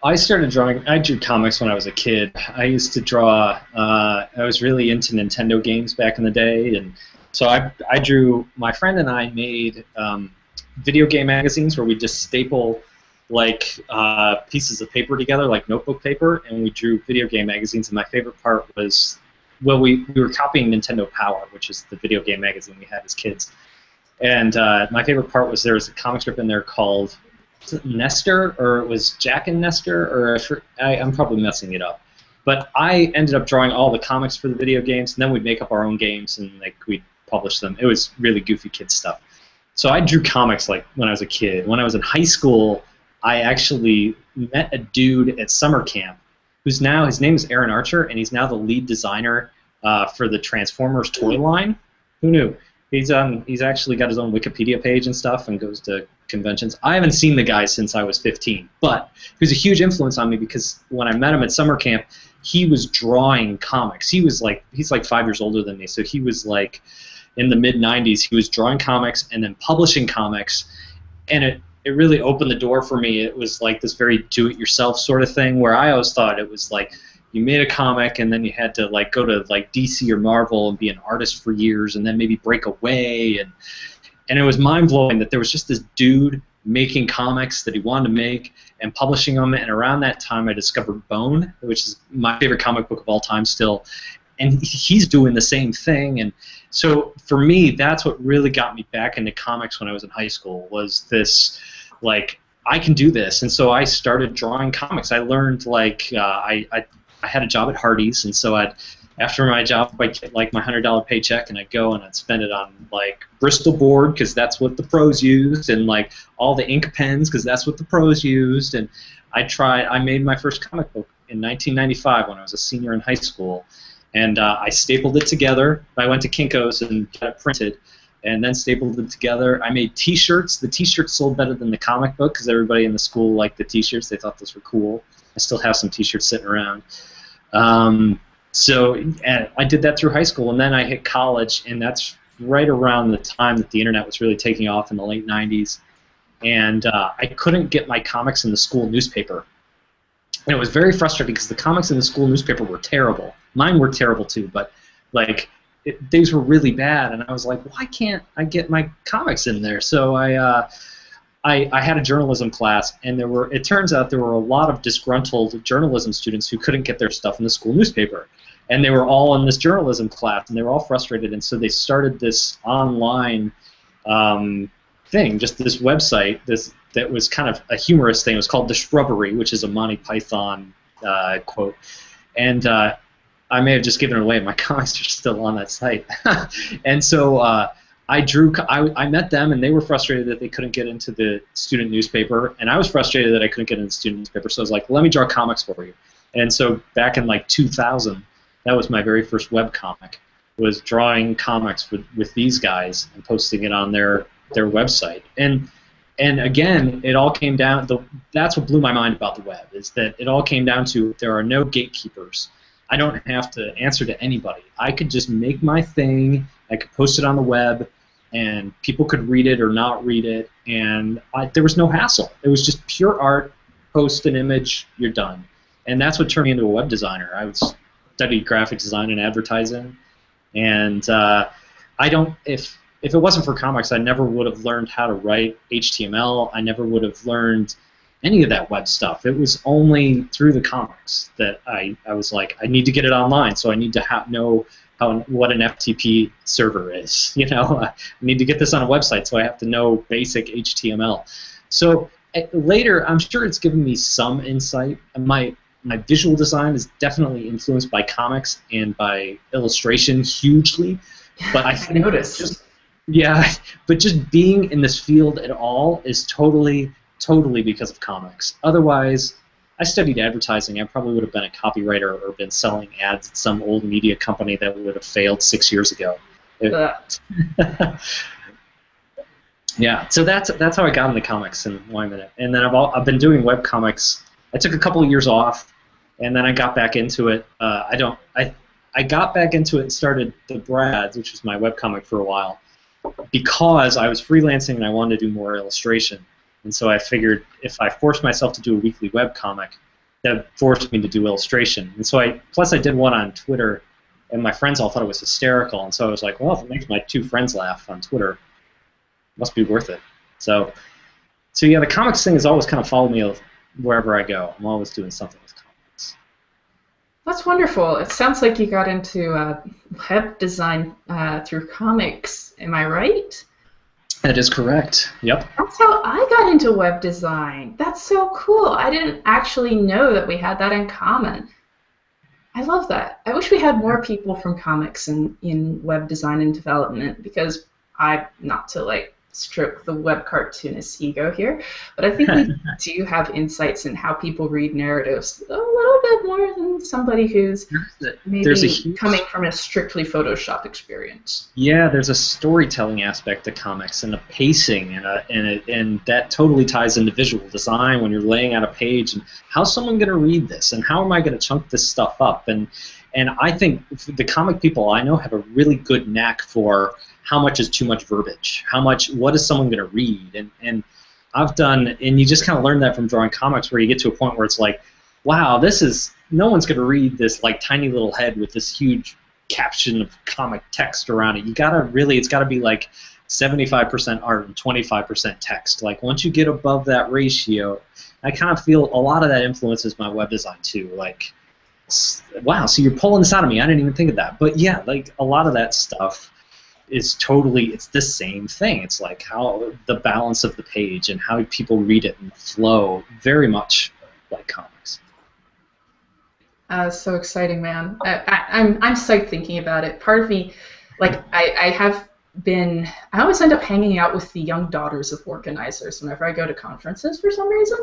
I started drawing. I drew comics when I was a kid. I used to draw. I was really into Nintendo games back in the day, and so I drew. My friend and I made video game magazines where we just staple like pieces of paper together, like notebook paper, and we drew video game magazines. And my favorite part was, well, we were copying Nintendo Power, which is the video game magazine we had as kids. And my favorite part was there was a comic strip in there called Nestor, or it was Jack and Nestor, or I'm probably messing it up. But I ended up drawing all the comics for the video games, and then we'd make up our own games and like we'd publish them. It was really goofy kid stuff. So I drew comics like when I was a kid. When I was in high school, I actually met a dude at summer camp who's now, his name is Aaron Archer, and he's now the lead designer for the Transformers toy line. Who knew? He's actually got his own Wikipedia page and stuff and goes to conventions. I haven't seen the guy since I was 15, but he was a huge influence on me because when I met him at summer camp, he was drawing comics. He's like 5 years older than me, so he was like in the mid-90s. He was drawing comics and then publishing comics, and it really opened the door for me. It was like this very do-it-yourself sort of thing where I always thought it was like you made a comic and then you had to like go to like DC or Marvel and be an artist for years and then maybe break away, and it was mind-blowing that there was just this dude making comics that he wanted to make and publishing them. And around that time I discovered Bone, which is my favorite comic book of all time still, and he's doing the same thing. And so for me, that's what really got me back into comics when I was in high school, was this like, I can do this. And so I started drawing comics. I learned like I had a job at Hardee's, and so after my job I'd get like my $100 paycheck and I'd go and I'd spend it on like Bristol board because that's what the pros used, and like all the ink pens because that's what the pros used. And I made my first comic book in 1995 when I was a senior in high school, and I stapled it together. I went to Kinko's and got it printed and then stapled it together. I made T-shirts. The T-shirts sold better than the comic book because everybody in the school liked the T-shirts. They thought those were cool. I still have some T-shirts sitting around. So I did that through high school, and then I hit college, and that's right around the time that the internet was really taking off in the late 90s. And I couldn't get my comics in the school newspaper. And it was very frustrating because the comics in the school newspaper were terrible. Mine were terrible too, but like these were really bad, and I was like, why can't I get my comics in there? So I had a journalism class, and it turns out there were a lot of disgruntled journalism students who couldn't get their stuff in the school newspaper. And they were all in this journalism class, and they were all frustrated, and so they started this online thing, just this website that was kind of a humorous thing. It was called The Shrubbery, which is a Monty Python quote. And I may have just given it away. My comics are still on that site. And so I met them, and they were frustrated that they couldn't get into the student newspaper, and I was frustrated that I couldn't get into the student newspaper, so I was like, let me draw comics for you. And so back in like 2000, that was my very first web comic, was drawing comics with these guys and posting it on their website. And again, it all came down, that's what blew my mind about the web, is that it all came down to there are no gatekeepers. I don't have to answer to anybody. I could just make my thing, I could post it on the web, and people could read it or not read it, and there was no hassle. It was just pure art, post an image, you're done. And that's what turned me into a web designer. I studied graphic design and advertising, and if it wasn't for comics, I never would have learned how to write HTML. I never would have learned any of that web stuff. It was only through the comics that I was like, I need to get it online, so I need to know what an FTP server is. You know, I need to get this on a website, so I have to know basic HTML. So later, I'm sure it's given me some insight. My visual design is definitely influenced by comics and by illustration hugely. But I noticed. But just being in this field at all is totally because of comics. Otherwise, I studied advertising. I probably would have been a copywriter or been selling ads at some old media company that would have failed 6 years ago. Yeah, so that's how I got into comics in 1 minute. And then I've been doing web comics. I took a couple of years off, and then I got back into it. I got back into it and started the Brads, which was my webcomic for a while, because I was freelancing and I wanted to do more illustration. And so I figured if I forced myself to do a weekly webcomic, that forced me to do illustration. And so plus I did one on Twitter, and my friends all thought it was hysterical. And so I was like, well, if it makes my 2 friends laugh on Twitter, it must be worth it. So yeah, the comics thing has always kind of followed me wherever I go. I'm always doing something with comics. That's wonderful. It sounds like you got into web design through comics. Am I right? That is correct. Yep. That's how I got into web design. That's so cool. I didn't actually know that we had that in common. I love that. I wish we had more people from comics in web design and development, because not to like stroke the web cartoonist ego here, but I think we do have insights in how people read narratives a little bit more than somebody who's maybe coming from a strictly Photoshop experience. Yeah, there's a storytelling aspect to comics and a pacing, and that totally ties into visual design when you're laying out a page and how's someone going to read this and how am I going to chunk this stuff up, and I think the comic people I know have a really good knack for how much is too much verbiage, what is someone going to read, and I've done, and you just kind of learn that from drawing comics, where you get to a point where it's like, wow, no one's going to read this like tiny little head with this huge caption of comic text around it. It's got to be like 75% art and 25% text. Like once you get above that ratio, I kind of feel a lot of that influences my web design too. Like, wow, so you're pulling this out of me. I didn't even think of that. But yeah, like a lot of that stuff is it's the same thing. It's like how the balance of the page and how people read it and flow, very much like comics. So exciting, man. I'm psyched thinking about it. Part of me, like I always end up hanging out with the young daughters of organizers whenever I go to conferences for some reason.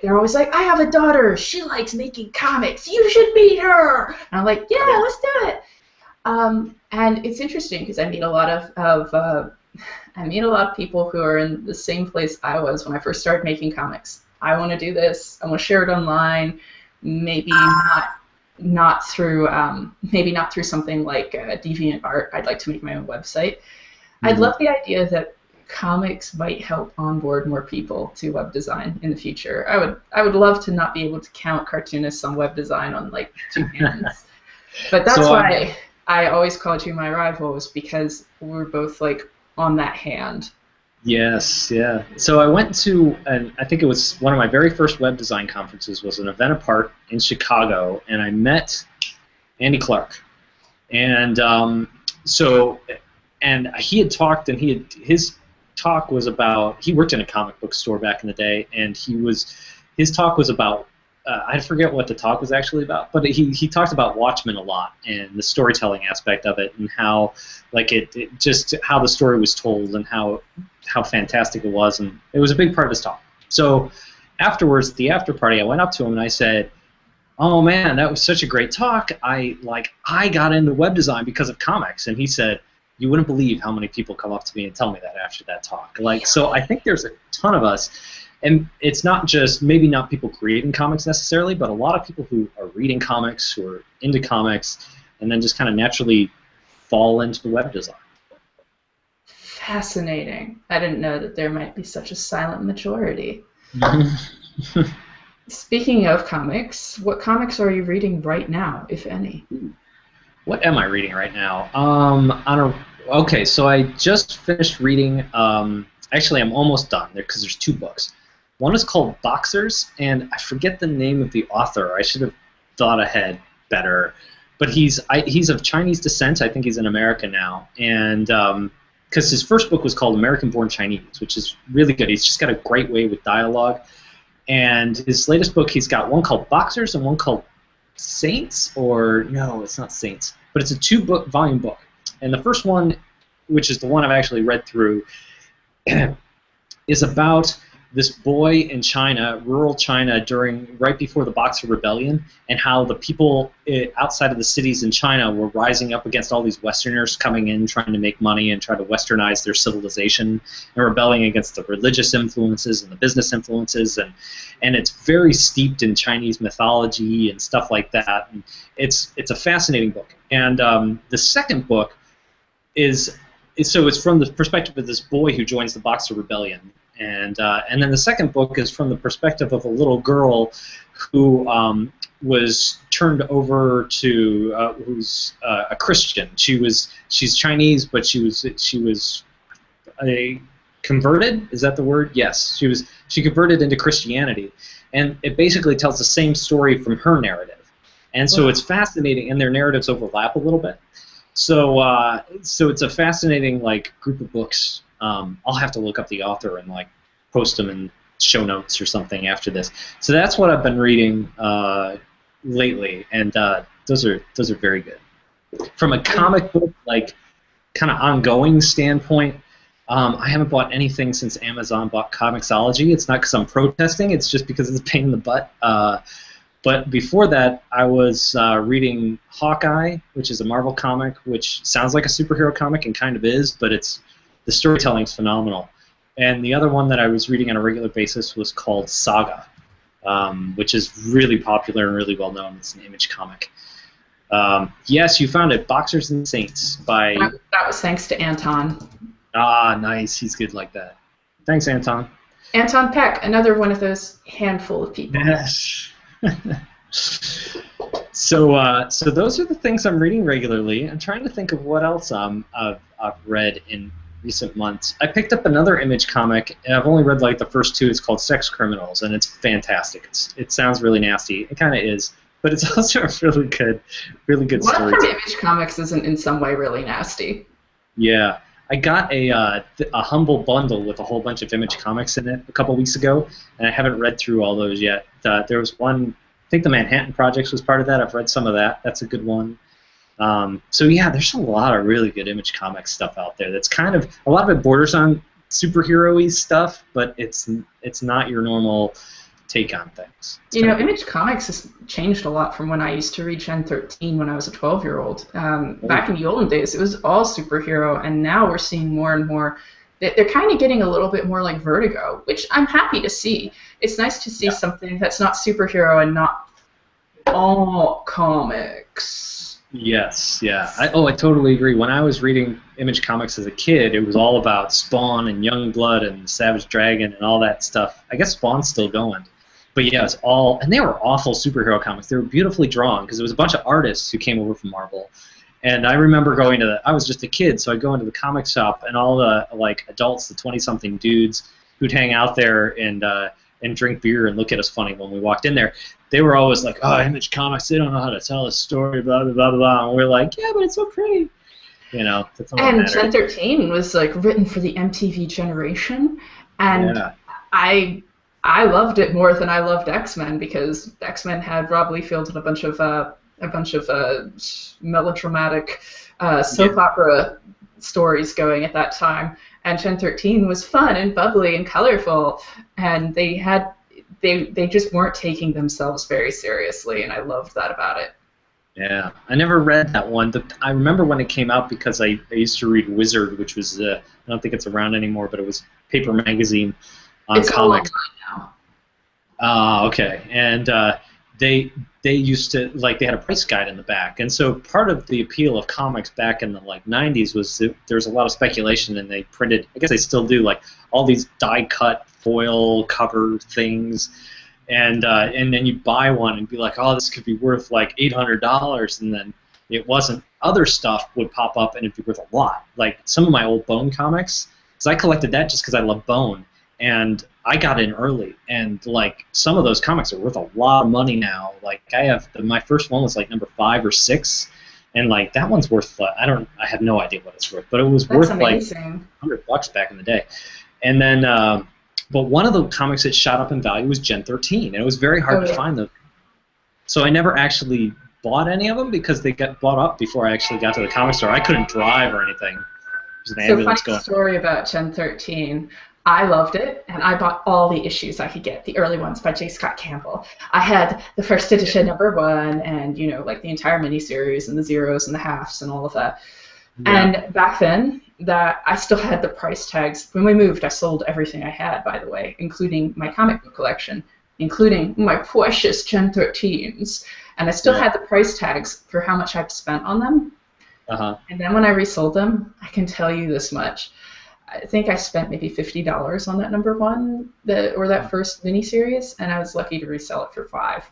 They're always like, I have a daughter, she likes making comics, you should meet her. And I'm like, yeah, let's do it. And it's interesting because I meet a lot of people who are in the same place I was when I first started making comics. I want to do this. I want to share it online. Maybe not through something like DeviantArt. I'd like to make my own website. Mm-hmm. I'd love the idea that comics might help onboard more people to web design in the future. I would love to not be able to count cartoonists on web design on like 2 hands. But that's why I always called you my rivals, because we're both like on that hand. Yes, yeah. So I went to, and I think it was one of my very first web design conferences was an event apart in Chicago, and I met Andy Clark. And and he had talked, and his talk was about, he worked in a comic book store back in the day, and his talk was about, I forget what the talk was actually about, but he talked about Watchmen a lot and the storytelling aspect of it, and how like it just how the story was told and how fantastic it was, and it was a big part of his talk. So afterwards, at the after party, I went up to him and I said, "Oh man, that was such a great talk. I got into web design because of comics." And he said, "You wouldn't believe how many people come up to me and tell me that after that talk." Like, so I think there's a ton of us. And it's not just, maybe not people creating comics necessarily, but a lot of people who are reading comics, who are into comics, and then just kind of naturally fall into the web design. Fascinating. I didn't know that there might be such a silent majority. Speaking of comics, what comics are you reading right now, if any? What am I reading right now? Okay, so I just finished reading, actually I'm almost done there because there's 2 books. One is called Boxers, and I forget the name of the author. I should have thought ahead better. But he's of Chinese descent. I think he's in America now. And because his first book was called American Born Chinese, which is really good. He's just got a great way with dialogue. And his latest book, he's got one called Boxers and one called Saints, or no, it's not Saints. But it's a 2-book volume book. And the first one, which is the one I've actually read through, is about this boy in China, rural China, right before the Boxer Rebellion, and how the people outside of the cities in China were rising up against all these Westerners coming in, trying to make money and trying to Westernize their civilization, and rebelling against the religious influences and the business influences, and it's very steeped in Chinese mythology and stuff like that. And it's a fascinating book. And the second book is it's from the perspective of this boy who joins the Boxer Rebellion. And then the second book is from the perspective of a little girl who was turned over to who's a Christian. She's Chinese, but she was a converted. Is that the word? Yes, she converted into Christianity, and it basically tells the same story from her narrative. And so it's fascinating, and their narratives overlap a little bit. So it's a fascinating group of books. I'll have to look up the author and post them in show notes or something after this. So that's what I've been reading lately, and those are very good. From a comic book kind of ongoing standpoint, I haven't bought anything since Amazon bought Comixology. It's not because I'm protesting; it's just because it's a pain in the butt. But before that, I was reading Hawkeye, which is a Marvel comic, which sounds like a superhero comic and kind of is, but the storytelling's phenomenal. And the other one that I was reading on a regular basis was called Saga, which is really popular and really well known. It's an Image comic. Yes, you found it, Boxers and Saints by... That was thanks to Anton. Ah, nice. He's good like that. Thanks, Anton. Anton Peck, another one of those handful of people. Yes. So those are the things I'm reading regularly. I'm trying to think of what else I've read in recent months. I picked up another Image comic, and I've only read the first two. It's called Sex Criminals, and it's fantastic. It sounds really nasty. It kind of is, but it's also a really good story. What from Image Comics isn't in some way really nasty? Yeah. I got a humble bundle with a whole bunch of Image comics in it a couple weeks ago, and I haven't read through all those yet. There was one, I think the Manhattan Project was part of that. I've read some of that. That's a good one. So yeah, there's a lot of really good Image comic stuff out there. That's kind of, a lot of it borders on superhero-y stuff, but it's not your normal take on things. Image Comics has changed a lot from when I used to read Gen 13 when I was a 12-year-old. Back in the olden days, it was all superhero, and now we're seeing more and more. They're kind of getting a little bit more like Vertigo, which I'm happy to see. It's nice to see something that's not superhero and not all comics. Yes, yeah. I totally agree. When I was reading Image Comics as a kid, it was all about Spawn and Youngblood and Savage Dragon and all that stuff. I guess Spawn's still going. But yeah, it's all, and they were awful superhero comics. They were beautifully drawn because it was a bunch of artists who came over from Marvel. And I remember going to I was just a kid, so I'd go into the comic shop, and all the adults, the 20-something dudes who'd hang out there and drink beer and look at us funny when we walked in there. They were always like, "Oh, Image Comics, they don't know how to tell a story, blah blah blah blah." And we're like, "Yeah, but it's so pretty." That's all that matters. Gen 13 was written for the MTV generation, and I loved it more than I loved X-Men because X-Men had Rob Liefeld and a bunch of melodramatic soap opera stories going at that time, and Gen 13 was fun and bubbly and colorful, and they just weren't taking themselves very seriously, and I loved that about it. Yeah, I never read that one. I remember when it came out because I used to read Wizard, which was I don't think it's around anymore, but it was paper magazine on it's comics. All online now. Okay, and they used to they had a price guide in the back, and so part of the appeal of comics back in the 90s was that there was a lot of speculation, and they printed, I guess they still do, all these die-cut foil cover things, and then you buy one and be like, oh, this could be worth $800, and then it wasn't. Other stuff would pop up and it'd be worth a lot. Some of my old Bone comics, because I collected that just because I love Bone, and I got in early, and some of those comics are worth a lot of money now. I have my first one was number 5 or 6, and that one's worth I have no idea what it's worth, but it was worth amazing. $100 back in the day. And then but one of the comics that shot up in value was Gen 13, and it was very hard to find those. So I never actually bought any of them because they got bought up before I actually got to the comic store. I couldn't drive or anything. There's an ambulance funny story about Gen 13. I loved it, and I bought all the issues I could get, the early ones by J. Scott Campbell. I had the first edition #1, and like the entire miniseries and the zeros and the halves and all of that. Yeah. And back then, that I still had the price tags. When we moved, I sold everything I had, by the way, including my comic book collection, including my precious Gen 13s. And I still had the price tags for how much I'd spent on them. And then when I resold them, I can tell you this much. I think I spent maybe $50 on that #1, that first miniseries, and I was lucky to resell it for $5.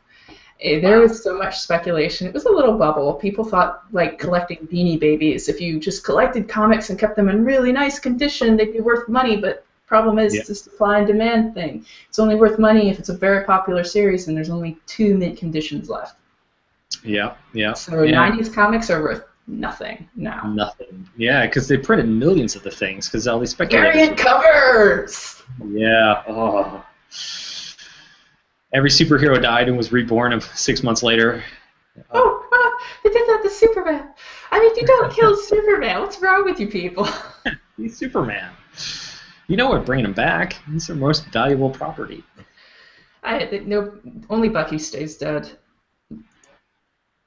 There was so much speculation. It was a little bubble. People thought, like, collecting Beanie Babies, if you just collected comics and kept them in really nice condition, they'd be worth money, but problem is it's a supply and demand thing. It's only worth money if it's a very popular series and there's only 2 mint conditions left. Yeah. So 90s comics are worth nothing now. Nothing. Yeah, because they printed millions of the things, because all these speculators... Variant covers! Yeah. Oh. Every superhero died and was reborn 6 months later. They did that to Superman. I mean, you don't kill Superman. What's wrong with you people? He's Superman. You know we're bringing him back. He's our most valuable property. Only Bucky stays dead.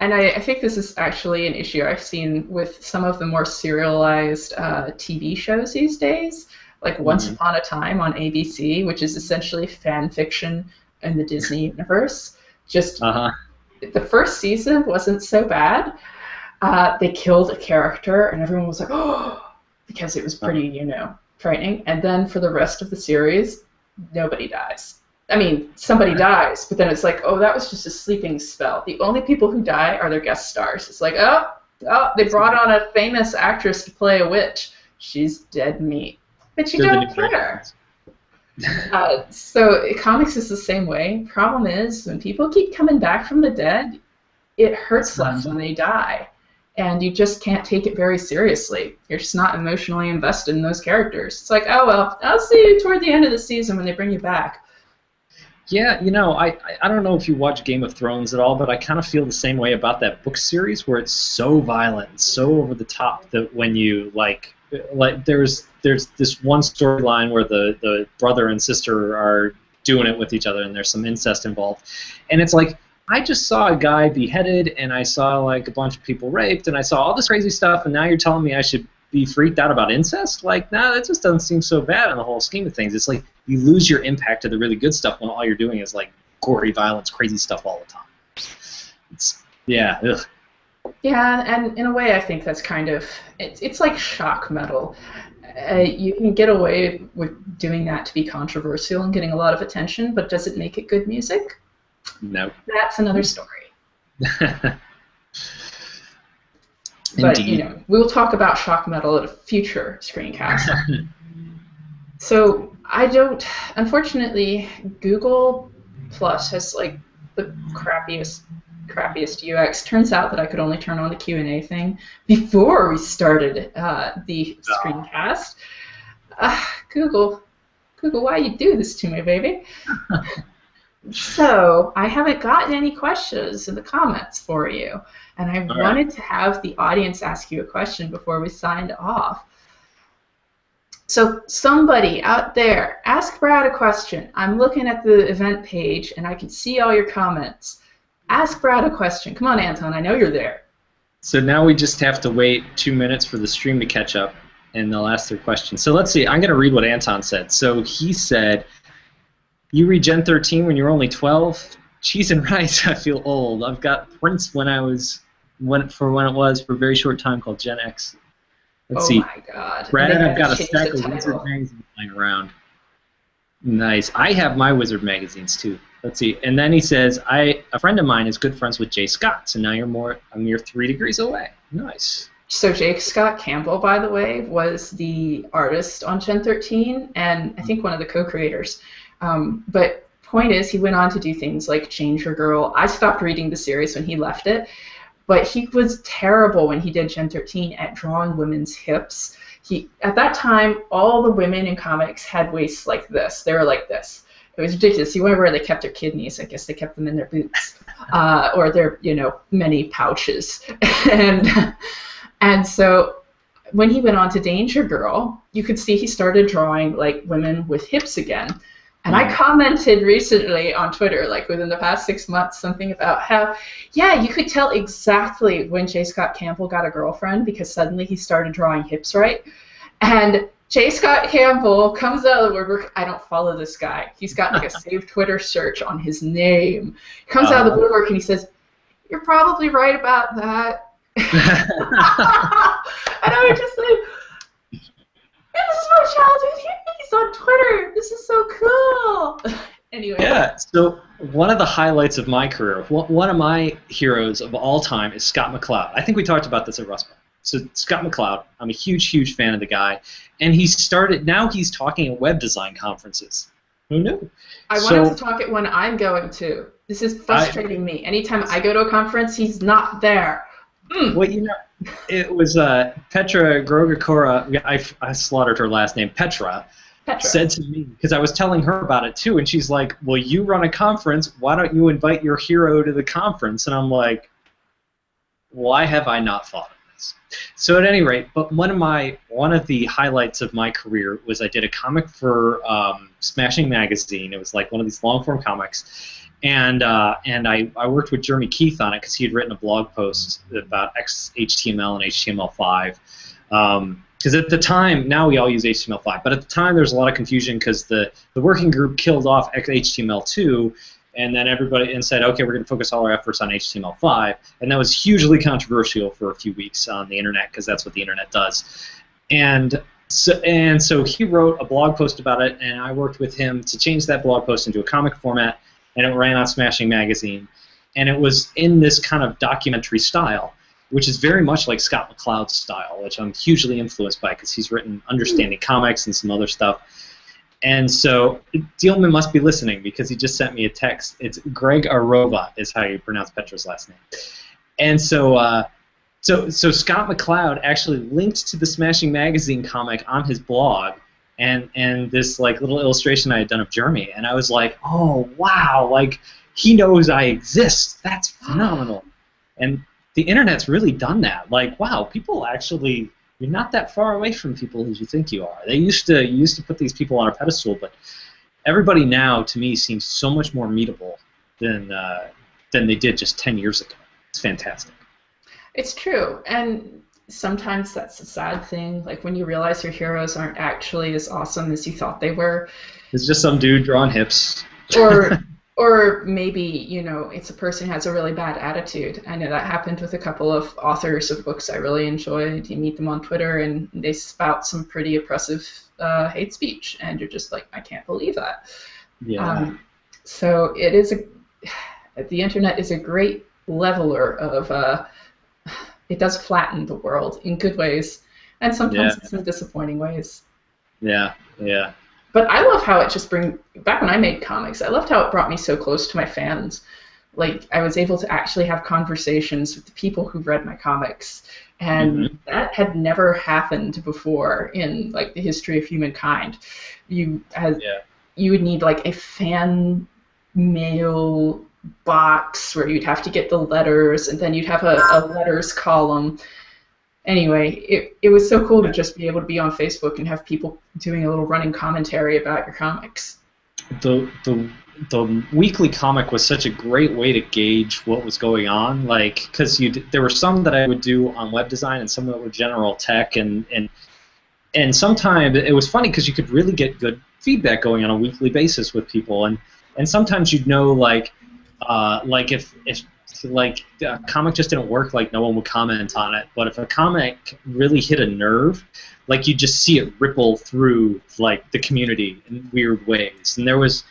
And I think this is actually an issue I've seen with some of the more serialized TV shows these days, like Once Upon a Time on ABC, which is essentially fan fiction in the Disney universe. Just the first season wasn't so bad. They killed a character, and everyone was like, oh, because it was pretty, frightening. And then for the rest of the series, nobody dies. I mean, somebody dies, but then it's like, oh, that was just a sleeping spell. The only people who die are their guest stars. It's like, oh, they brought on a famous actress to play a witch. She's dead meat. But you don't care. So comics is the same way. Problem is, when people keep coming back from the dead, it hurts less when they die. And you just can't take it very seriously. You're just not emotionally invested in those characters. It's like, oh, well, I'll see you toward the end of the season when they bring you back. Yeah, I don't know if you watch Game of Thrones at all, but I kind of feel the same way about that book series where it's so violent and so over the top that when you, like there's this one storyline where the brother and sister are doing it with each other and there's some incest involved. And it's like, I just saw a guy beheaded and I saw like a bunch of people raped and I saw all this crazy stuff and now you're telling me I should be freaked out about incest? Like, nah, that just doesn't seem so bad in the whole scheme of things. It's like you lose your impact of the really good stuff when all you're doing is like gory violence, crazy stuff all the time. Ugh. Yeah, and in a way I think that's kind of, it's like shock metal. You can get away with doing that to be controversial and getting a lot of attention, but does it make it good music? No. That's another story. Indeed. But, we'll talk about shock metal at a future screencast. So unfortunately, Google Plus has like the crappiest UX. Turns out that I could only turn on the Q&A thing before we started the screencast. Google, why you do this to me, baby? So I haven't gotten any questions in the comments for you, and I wanted to have the audience ask you a question before we signed off. So somebody out there, ask Brad a question. I'm looking at the event page, and I can see all your comments. Ask Brad a question. Come on, Anton, I know you're there. So now we just have to wait 2 minutes for the stream to catch up, and they'll ask their question. So let's see. I'm going to read what Anton said. So he said, you read Gen 13 when you're only 12? Cheese and rice, I feel old. I've got Prince when it was for a very short time called Gen X. Let's see. Oh my God. Brad, I've got a stack of Wizard magazines lying around. Nice. I have my Wizard magazines too. Let's see. And then he says, a friend of mine is good friends with Jay Scott, so now you're 3 degrees away. Nice. So Jake Scott Campbell, by the way, was the artist on Gen 13, and I think one of the co-creators. But point is, he went on to do things like Change Your Girl. I stopped reading the series when he left it, but he was terrible when he did Gen 13 at drawing women's hips. At that time, all the women in comics had waists like this. They were like this. It was ridiculous. You wonder where they kept their kidneys. I guess they kept them in their boots or their, many pouches. And so when he went on to Danger Girl, you could see he started drawing like women with hips again. And I commented recently on Twitter, like within the past 6 months, something about how, yeah, you could tell exactly when J. Scott Campbell got a girlfriend because suddenly he started drawing hips right. And J. Scott Campbell comes out of the woodwork. I don't follow this guy. He's got like a saved Twitter search on his name. He comes out of the woodwork and he says, "You're probably right about that." And I was just like, this is my childhood he's on Twitter. This is so cool. Anyway. Yeah, so one of the highlights of my career, one of my heroes of all time is Scott McCloud. I think we talked about this at Rustbelt. So Scott McCloud, I'm a huge, huge fan of the guy. And now he's talking at web design conferences. Who knew? I want him to talk at one I'm going to. This is frustrating me. Anytime I go to a conference, he's not there. Well, you know, it was Petra Grogakora, I slaughtered her last name, Petra, said to me, because I was telling her about it too, and she's like, well, you run a conference, why don't you invite your hero to the conference? And I'm like, why have I not thought of this? So at any rate, but one of the highlights of my career was I did a comic for Smashing Magazine. It was like one of these long-form comics. And I worked with Jeremy Keith on it because he had written a blog post about HTML and HTML5. Because at the time, now we all use HTML5, but at the time there was a lot of confusion because the working group killed off HTML2, and then everybody said, okay, we're going to focus all our efforts on HTML5, and that was hugely controversial for a few weeks on the internet because that's what the internet does. And so he wrote a blog post about it, and I worked with him to change that blog post into a comic format. And it ran on Smashing Magazine, and it was in this kind of documentary style, which is very much like Scott McCloud's style, which I'm hugely influenced by because he's written Understanding Comics and some other stuff. And so Dielman must be listening because he just sent me a text. It's Greg Arova is how you pronounce Petra's last name. And so Scott McCloud actually linked to the Smashing Magazine comic on his blog, and this like little illustration I had done of Jeremy, and I was like, oh wow, like he knows I exist. That's phenomenal. And the internet's really done that. Like, wow, people actually, you're not that far away from people as you think you are. You used to put these people on a pedestal, but everybody now to me seems so much more meetable than they did just 10 years ago. It's fantastic. It's true, and sometimes that's a sad thing, like when you realize your heroes aren't actually as awesome as you thought they were. It's just some dude drawing hips. Or maybe, you know, it's a person who has a really bad attitude. I know that happened with a couple of authors of books I really enjoyed. You meet them on Twitter and they spout some pretty oppressive hate speech, and you're just like, I can't believe that. Yeah. So it is the internet is a great leveler of it does flatten the world in good ways, and sometimes in some disappointing ways. Yeah, yeah. But I love how it just back when I made comics, I loved how it brought me so close to my fans. Like, I was able to actually have conversations with the people who read my comics, and that had never happened before in, like, the history of humankind. You would need, like, a fan mail box where you'd have to get the letters, and then you'd have a letters column. Anyway, it was so cool to just be able to be on Facebook and have people doing a little running commentary about your comics. The weekly comic was such a great way to gauge what was going on, like, because there were some that I would do on web design and some that were general tech, and sometimes it was funny because you could really get good feedback going on a weekly basis with people, and sometimes you'd know like if a comic just didn't work, like no one would comment on it. But if a comic really hit a nerve, like you just see it ripple through like the community in weird ways. And there was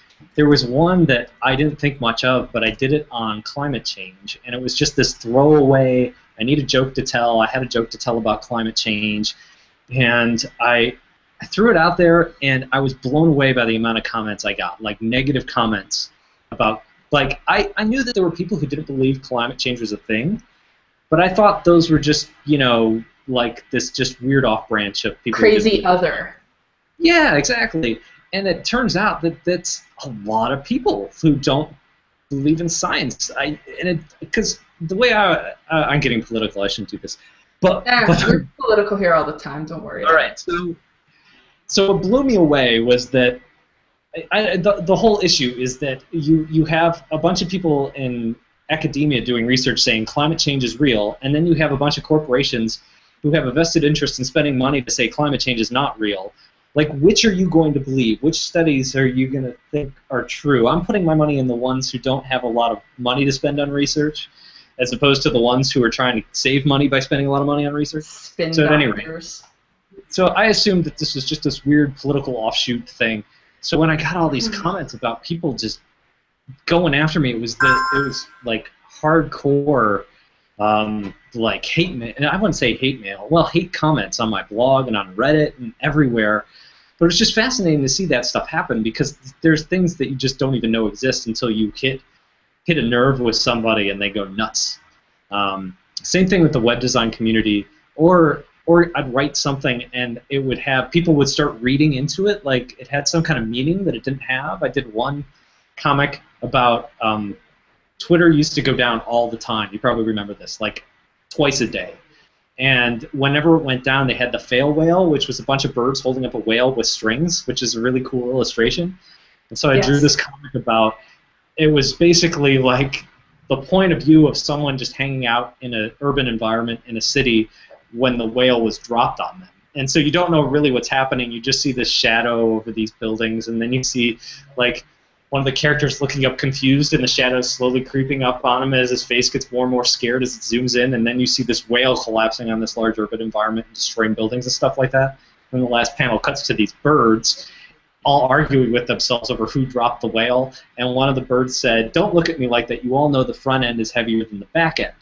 one that I didn't think much of, but I did it on climate change, and it was just this throwaway. I need a joke to tell. I had a joke to tell about climate change, and I threw it out there, and I was blown away by the amount of comments I got, like negative comments about. Like, I knew that there were people who didn't believe climate change was a thing, but I thought those were just, you know, like this just weird off-branch of people. Crazy other. Yeah, exactly. And it turns out that that's a lot of people who don't believe in science. Because the way I'm getting political, I shouldn't do this. but We're political here all the time. Don't worry all about right. it. So what blew me away was that the whole issue is that you have a bunch of people in academia doing research saying climate change is real, and then you have a bunch of corporations who have a vested interest in spending money to say climate change is not real. Like, which are you going to believe? Which studies are you going to think are true? I'm putting my money in the ones who don't have a lot of money to spend on research, as opposed to the ones who are trying to save money by spending a lot of money on research. Spin So at any doctors. rate, so I assumed that this was just this weird political offshoot thing. So when I got all these comments about people just going after me, it was like hardcore, like hate mail. And I wouldn't say hate mail. Well, hate comments on my blog and on Reddit and everywhere. But it's just fascinating to see that stuff happen because there's things that you just don't even know exist until you hit a nerve with somebody and they go nuts. Same thing with the web design community, or I'd write something and it would have people would start reading into it like it had some kind of meaning that it didn't have. I did one comic about Twitter used to go down all the time. You probably remember this, like twice a day. And whenever it went down, they had the fail whale, which was a bunch of birds holding up a whale with strings, which is a really cool illustration. And so I drew this comic about, it was basically like the point of view of someone just hanging out in an urban environment in a city when the whale was dropped on them. And so you don't know really what's happening. You just see this shadow over these buildings, and then you see like one of the characters looking up confused, and the shadow slowly creeping up on him as his face gets more and more scared as it zooms in, and then you see this whale collapsing on this large urban environment and destroying buildings and stuff like that. And the last panel cuts to these birds all arguing with themselves over who dropped the whale, and one of the birds said, "Don't look at me like that. You all know the front end is heavier than the back end."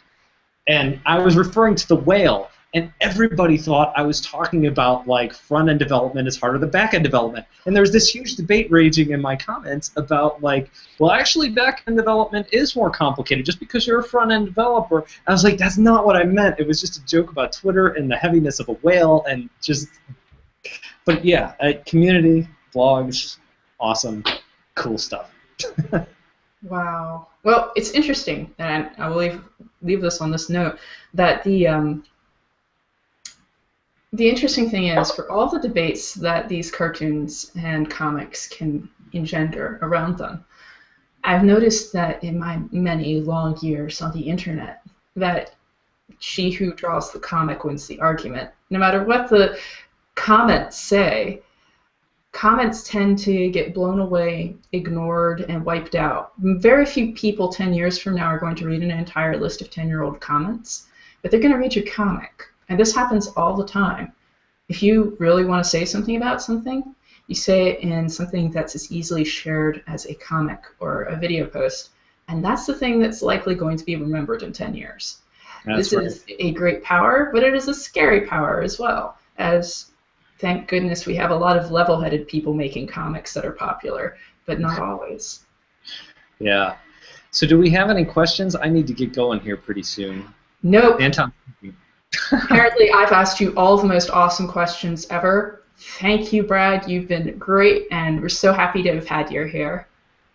And I was referring to the whale, and everybody thought I was talking about like front-end development is harder than back-end development. And there was this huge debate raging in my comments about like, well, actually back-end development is more complicated just because you're a front-end developer. I was like, that's not what I meant. It was just a joke about Twitter and the heaviness of a whale and just, but yeah, community, blogs, awesome, cool stuff. Wow. Well, it's interesting, and I will leave this on this note, that the interesting thing is, for all the debates that these cartoons and comics can engender around them, I've noticed that in my many long years on the internet, that she who draws the comic wins the argument. No matter what the comments say, comments tend to get blown away, ignored, and wiped out. Very few people 10 years from now are going to read an entire list of 10-year-old comments, but they're going to read your comic. And this happens all the time. If you really want to say something about something, you say it in something that's as easily shared as a comic or a video post, and that's the thing that's likely going to be remembered in 10 years. This is a great power, but it is a scary power as well, as thank goodness we have a lot of level-headed people making comics that are popular, but not always. Yeah. So do we have any questions? I need to get going here pretty soon. Nope. Anton. Apparently, I've asked you all the most awesome questions ever. Thank you, Brad. You've been great, and we're so happy to have had you here.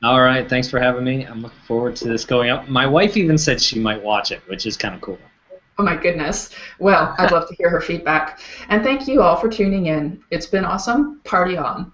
All right. Thanks for having me. I'm looking forward to this going up. My wife even said she might watch it, which is kind of cool. Oh, my goodness. Well, I'd love to hear her feedback. And thank you all for tuning in. It's been awesome. Party on.